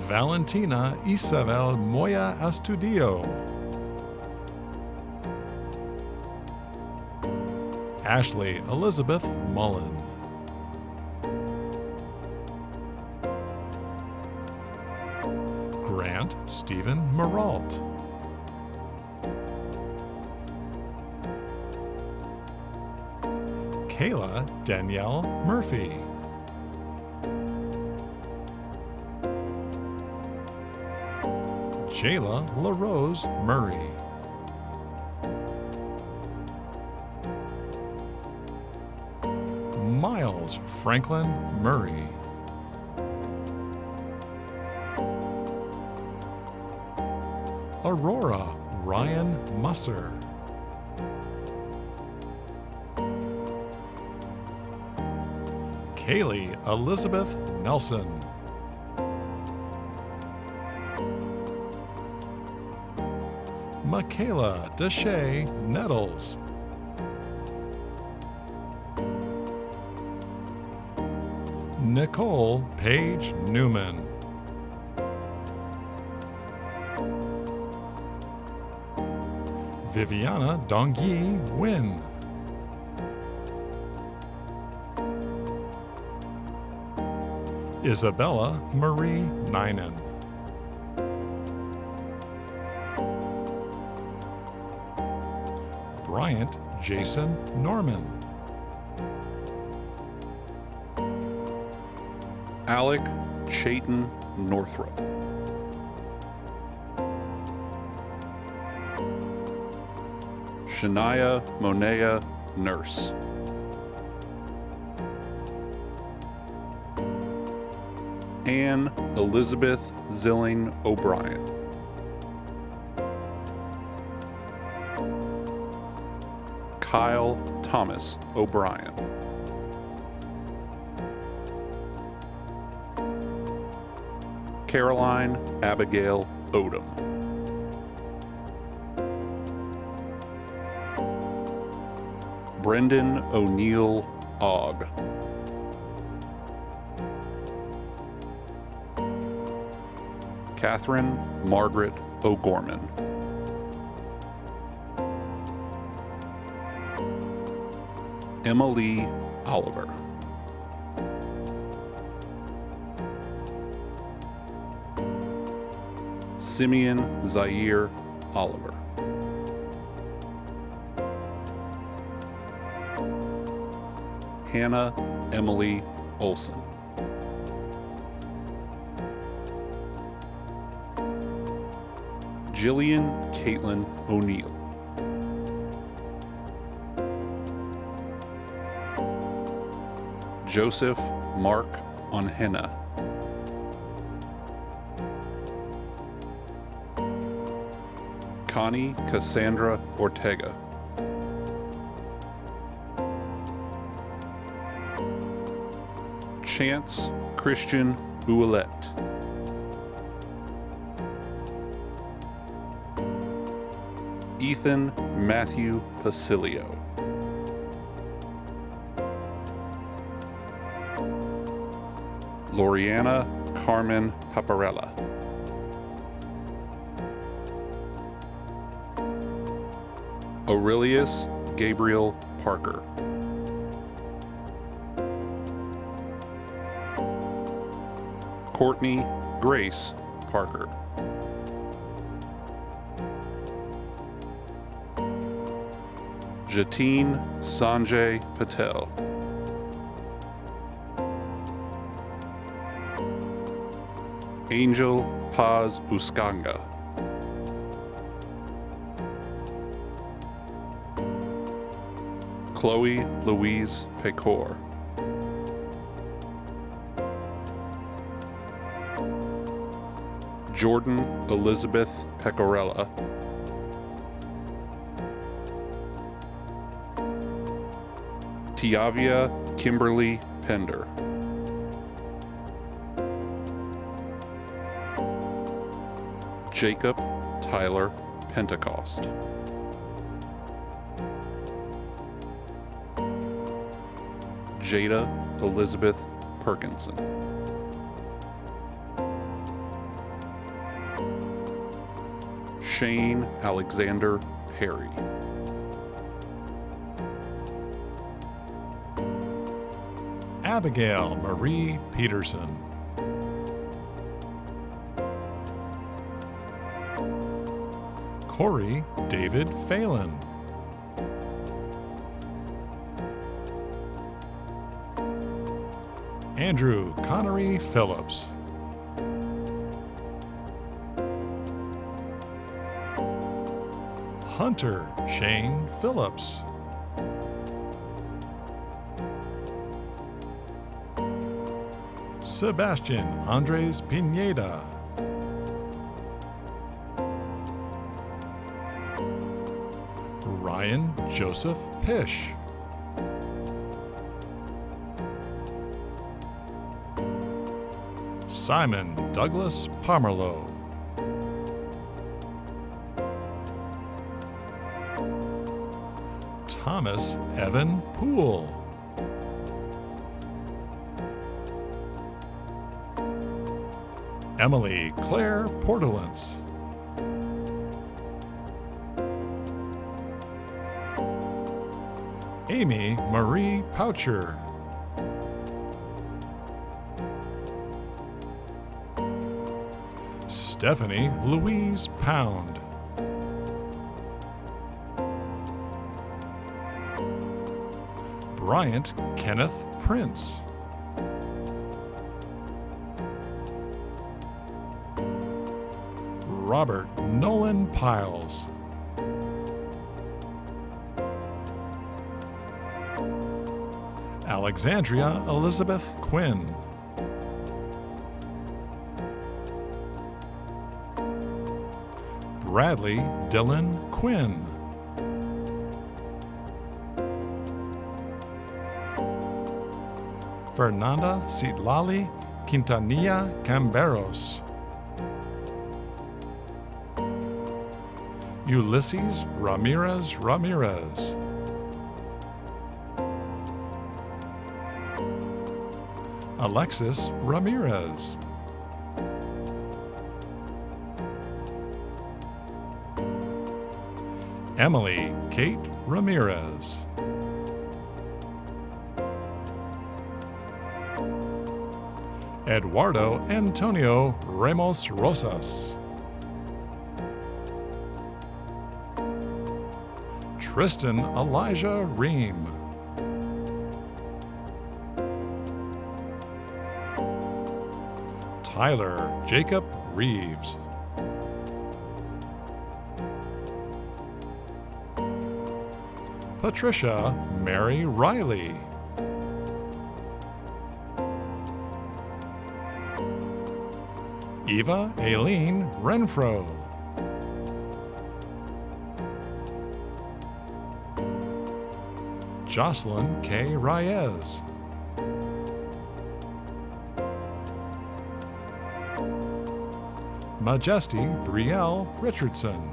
Valentina Isabel Moya Astudio. Ashley Elizabeth Mullen. Grant Stephen Maralt. Kayla Danielle Murphy. Jayla LaRose Murray. Miles Franklin Murray. Aurora Ryan Musser. Kaylee Elizabeth Nelson. Michaela Deshay Nettles. Nicole Page Newman. Viviana Dongyi Win. Isabella Marie Ninen. Bryant Jason Norman. Alec Chayton Northrop. Shania Monea Nurse. Anne Elizabeth Zilling O'Brien. Kyle Thomas O'Brien. Caroline Abigail Odom. Brendan O'Neill Ogg. Catherine Margaret O'Gorman. Emily Oliver. Simeon Zaire Oliver. Hannah Emily Olson. Jillian Caitlin O'Neill. Joseph Mark Onhena. Connie Cassandra Ortega. Chance Christian Ouellette. Ethan Matthew Pasilio. Loriana Carmen Paparella. Aurelius Gabriel Parker. Courtney Grace Parker. Jatin Sanjay Patel. Angel Paz Uskanga. Chloe Louise Pecor. Jordan Elizabeth Pecorella. Tiavia Kimberly Pender. Jacob Tyler Pentecost. Jada Elizabeth Perkinson. Shane Alexander Perry. Abigail Marie Peterson. Corey David Phelan. Andrew Connery Phillips. Hunter Shane Phillips. Sebastian Andres Pineda. Ryan Joseph Pish. Simon Douglas Pomerleau. Thomas Evan Poole. Emily Claire Portalance. Amy Marie Poucher. Stephanie Louise Pound. Bryant Kenneth Prince. Robert Nolan Piles. Alexandria Elizabeth Quinn. Bradley Dylan Quinn. Fernanda Citlali Quintanilla Camberos. Ulysses Ramirez Ramirez. Alexis Ramirez. Emily Kate Ramirez. Eduardo Antonio Ramos Rosas. Tristan Elijah Ream. Tyler Jacob Reeves. Patricia Mary Riley. Eva Aileen Renfro. Jocelyn K. Reyes. Majesty Brielle Richardson.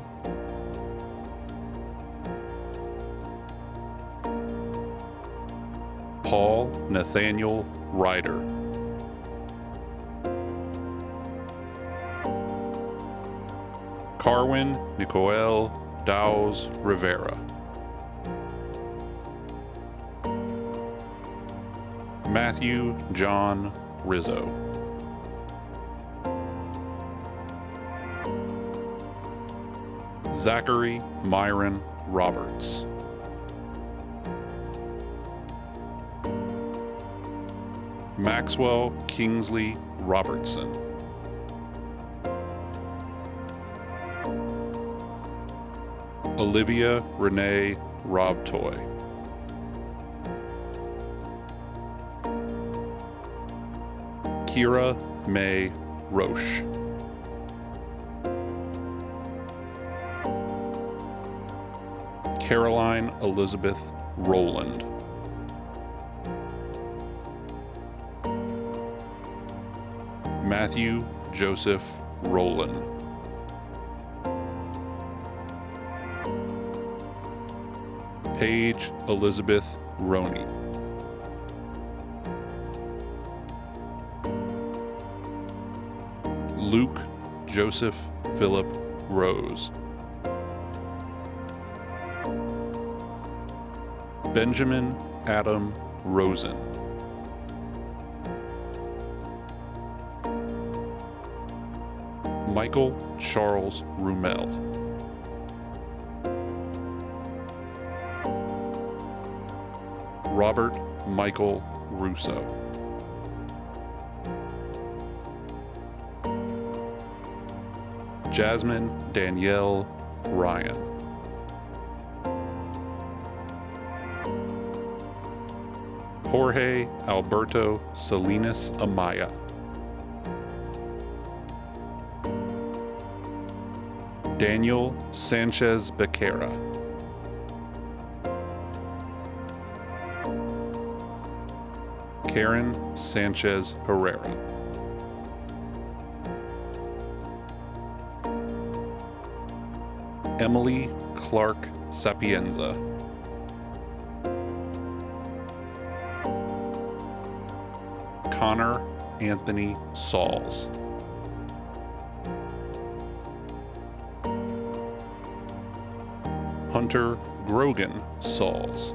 Paul Nathaniel Ryder. Carwin Nicoel Dawes Rivera. Matthew John Rizzo. Zachary Myron Roberts. Maxwell Kingsley Robertson. Olivia Renee Robtoy. Kira May Roche. Caroline Elizabeth Rowland. Matthew Joseph Rowland. Paige Elizabeth Roney. Luke Joseph Philip Rose. Benjamin Adam Rosen. Michael Charles Rumel. Robert Michael Russo. Jasmine Danielle Ryan. Jorge Alberto Salinas Amaya. Daniel Sanchez Becerra. Karen Sanchez Herrera. Emily Clark Sapienza. Connor Anthony Sauls. Hunter Grogan Sauls.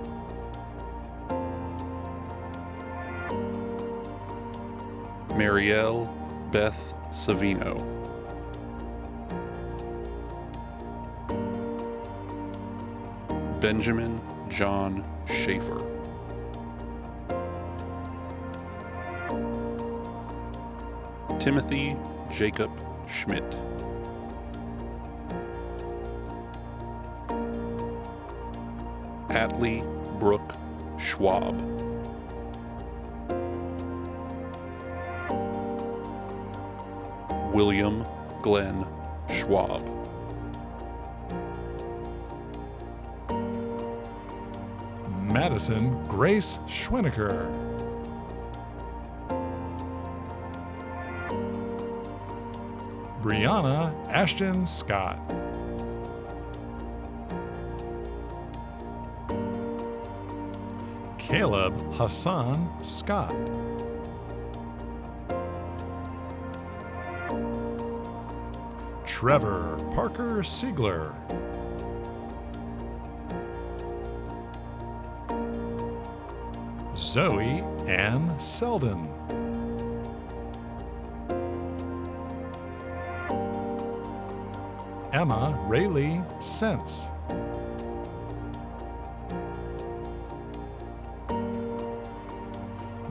Marielle Beth Savino. Benjamin John Schaefer. Timothy Jacob Schmidt. Atlee Brooke Schwab. William Glenn Schwab. Madison Grace Schwinneker. Brianna Ashton Scott. Caleb Hassan Scott. Trevor Parker Siegler. Zoe Ann Selden. Emma Rayleigh Sense.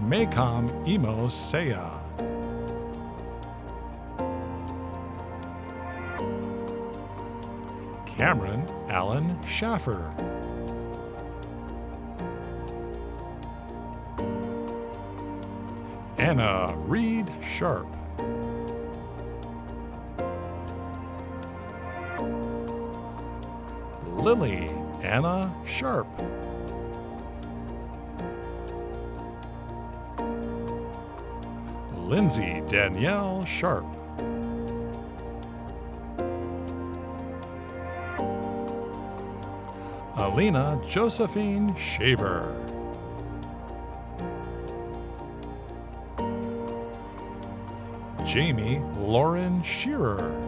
Maycom Emo Saya. Cameron Allen Schaffer. Anna Reed Sharp. Lily Anna Sharp. Lindsay Danielle Sharp. Alina Josephine Shaver. Jamie Lauren Shearer.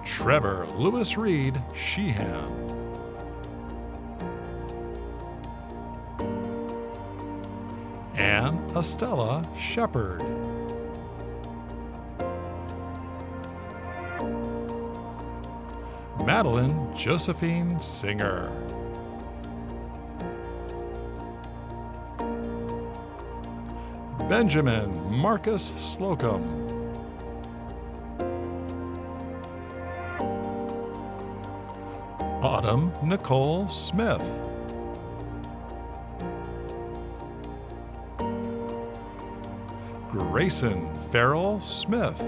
Trevor Lewis Reed Sheehan. Anne Estella Shepard. Madeline Josephine Singer. Benjamin Marcus Slocum. Autumn Nicole Smith. Grayson Farrell Smith.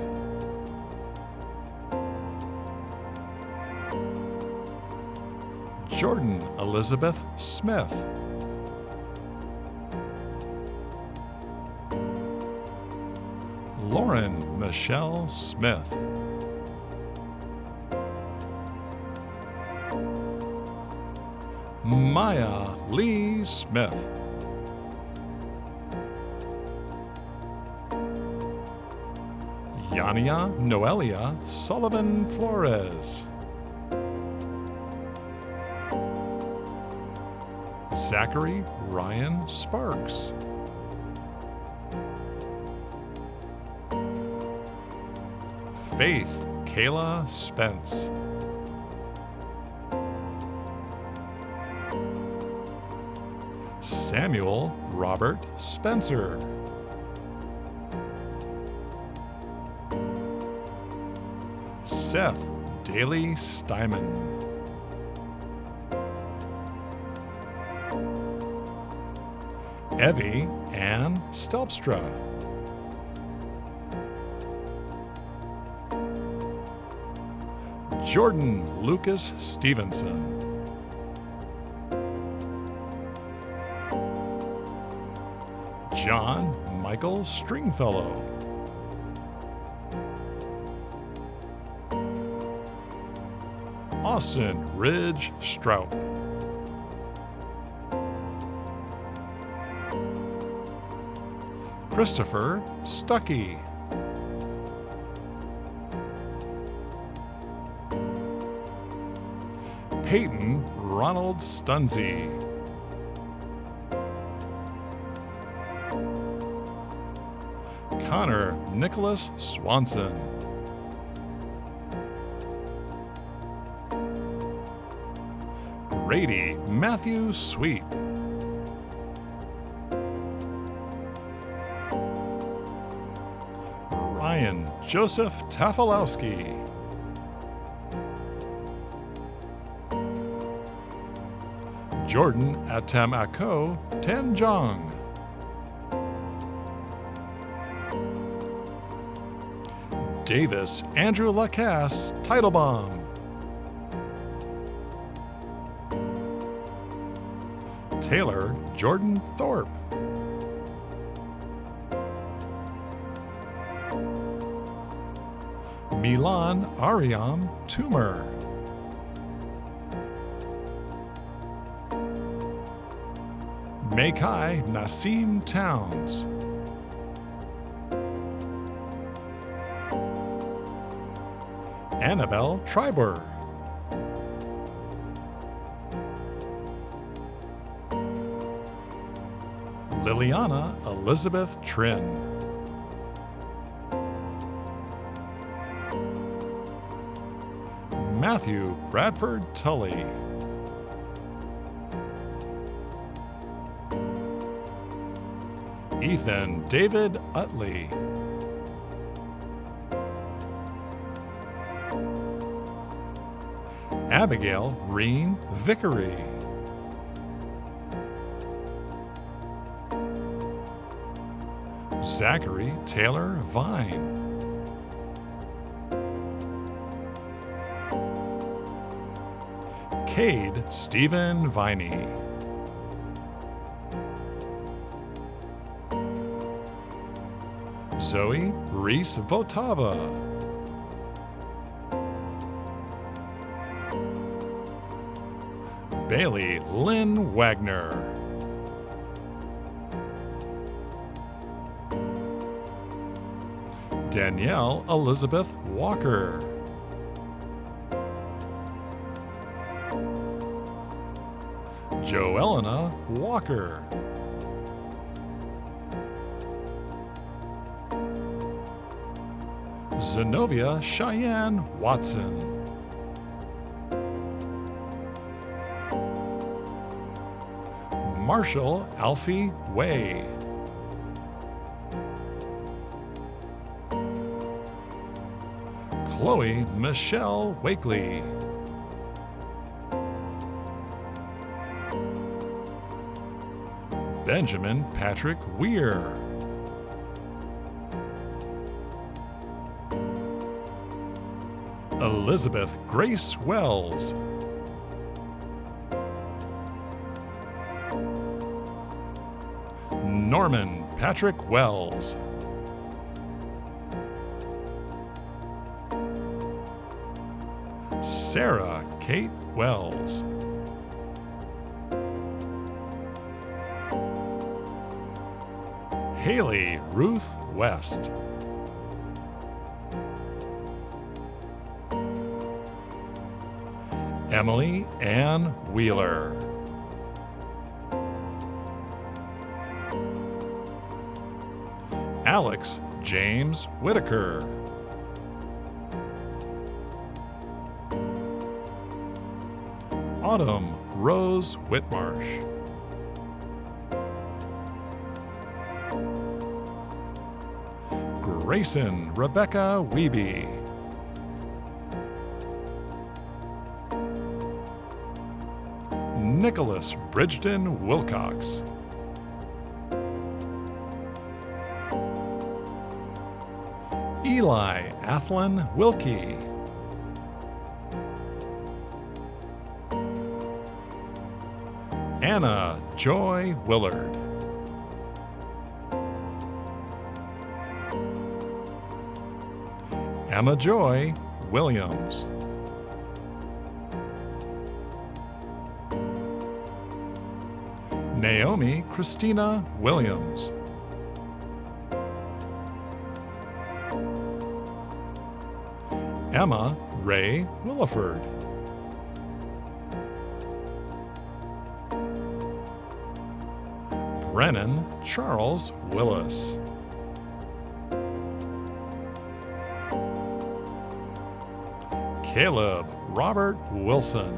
Jordan Elizabeth Smith. Lauren Michelle Smith. Maya Lee Smith. Yania Noelia Sullivan Flores. Zachary Ryan Sparks. Faith Kayla Spence. Samuel Robert Spencer. Seth Daly Steinman. Evie Ann Stelpstra. Jordan Lucas Stevenson. John Michael Stringfellow. Austin Ridge Stroup. Christopher Stuckey. Peyton Ronald Stunzy. Connor Nicholas Swanson. Grady Matthew Sweet. Ryan Joseph Tafalowski. Jordan Atem Ako Tenjong. Davis Andrew Lacasse Teitelbaum. Taylor Jordan Thorpe. Milan Ariam Toomer. Mekai Nassim Towns. Annabelle Triber. Liliana Elizabeth Trin. Matthew Bradford Tully. Ethan David Utley. Abigail Reen Vickery. Zachary Taylor Vine. Cade Stephen Viney. Zoe Reese Votava. Bailey Lynn Wagner. Danielle Elizabeth Walker. Joelena Walker. Zenobia Cheyenne Watson. Marshall Alfie Way. Chloe Michelle Wakely. Benjamin Patrick Weir. Elizabeth Grace Wells. Norman Patrick Wells. Sarah Kate Wells. Haley Ruth West. Emily Ann Wheeler. Alex James Whitaker. Autumn Rose Whitmarsh. Grayson Rebecca Wiebe. Nicholas Bridgeton Wilcox. Eli Athlon Wilkie. Anna Joy Willard. Emma Joy Williams. Naomi Christina Williams. Emma Ray Williford. Brennan Charles Willis. Caleb Robert Wilson.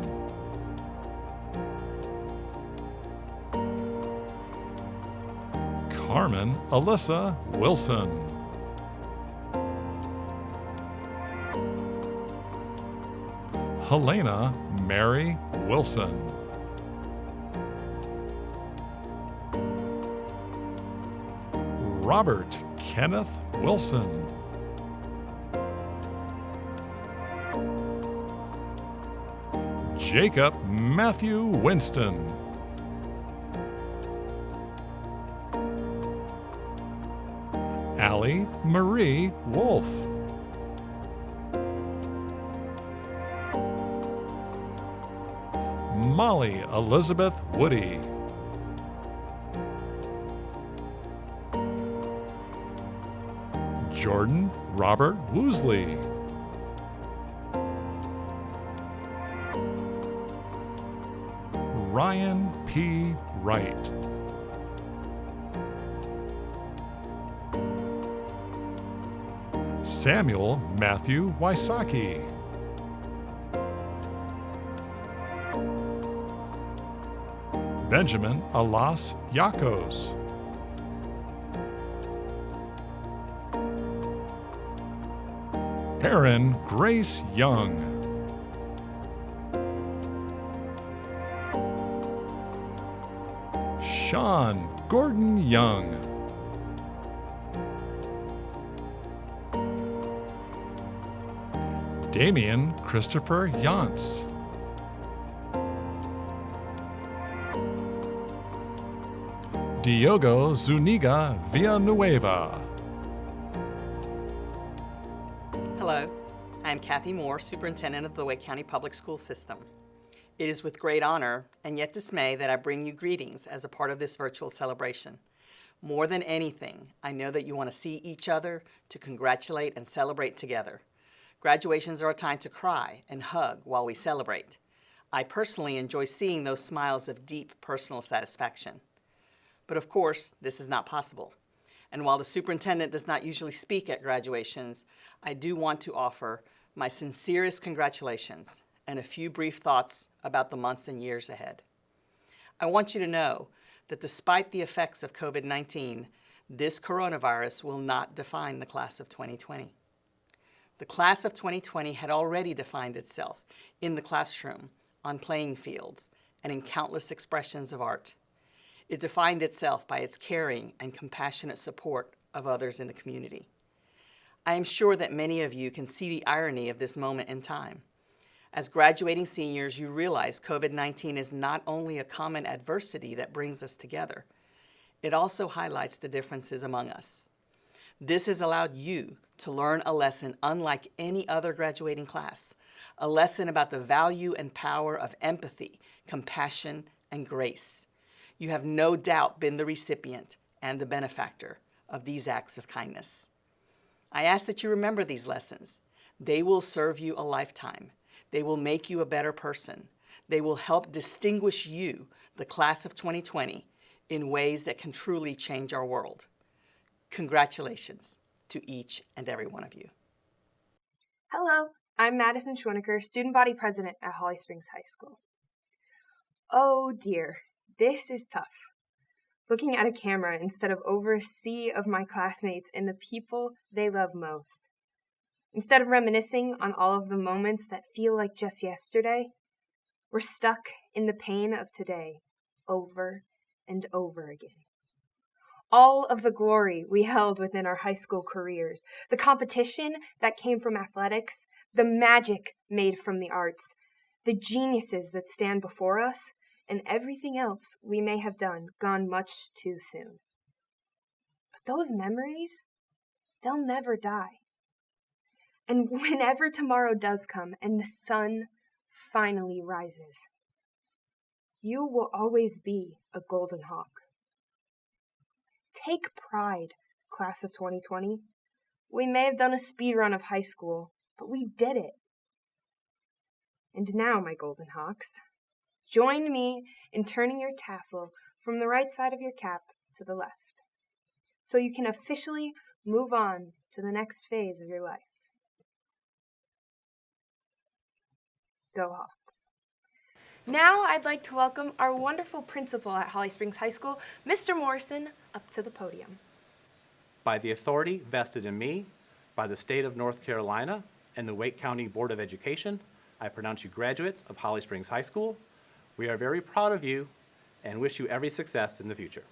Carmen Alyssa Wilson. Helena Mary Wilson. Robert Kenneth Wilson. Jacob Matthew Winston. Allie Marie Wolf. Molly Elizabeth Woody. Jordan Robert Woosley. Ryan P. Wright. Samuel Matthew Wysocki. Benjamin Alas Yakos. Erin Grace Young. Sean Gordon Young. Damian Christopher Yantz. Diogo Zuniga Villanueva. Hello, I am Kathy Moore, Superintendent of the Wake County Public School System. It is with great honor and yet dismay that I bring you greetings as a part of this virtual celebration. More than anything, I know that you want to see each other, to congratulate and celebrate together. Graduations are a time to cry and hug while we celebrate. I personally enjoy seeing those smiles of deep personal satisfaction. But of course, this is not possible. And while the superintendent does not usually speak at graduations, I do want to offer my sincerest congratulations and a few brief thoughts about the months and years ahead. I want you to know that despite the effects of COVID-19, this coronavirus will not define the class of 2020. The class of 2020 had already defined itself in the classroom, on playing fields, and in countless expressions of art. It defined itself by its caring and compassionate support of others in the community. I am sure that many of you can see the irony of this moment in time. As graduating seniors, you realize COVID-19 is not only a common adversity that brings us together, it also highlights the differences among us. This has allowed you to learn a lesson unlike any other graduating class a lesson about the value and power of empathy, compassion, and grace. You have no doubt been the recipient and the benefactor of these acts of kindness. I ask that you remember these lessons. They will serve you a lifetime. They will make you a better person. They will help distinguish you, the class of 2020, in ways that can truly change our world. Congratulations to each and every one of you. Hello, I'm Madison Schwinneker, Student Body President at Holly Springs High School. Oh dear, this is tough. Looking at a camera instead of over a sea of my classmates and the people they love most. Instead of reminiscing on all of the moments that feel like just yesterday, we're stuck in the pain of today over and over again. All of the glory we held within our high school careers, the competition that came from athletics, the magic made from the arts, the geniuses that stand before us, and everything else we may have done gone much too soon. But those memories, they'll never die. And whenever tomorrow does come and the sun finally rises, you will always be a Golden Hawk. Take pride, class of 2020. We may have done a speed run of high school, but we did it. And now, my Golden Hawks, join me in turning your tassel from the right side of your cap to the left, so you can officially move on to the next phase of your life. Go Hawks. Now I'd like to welcome our wonderful principal at Holly Springs High School, Mr. Morrison, up to the podium. By the authority vested in me by the state of North Carolina and the Wake County Board of Education, I pronounce you graduates of Holly Springs High School. We are very proud of you and wish you every success in the future.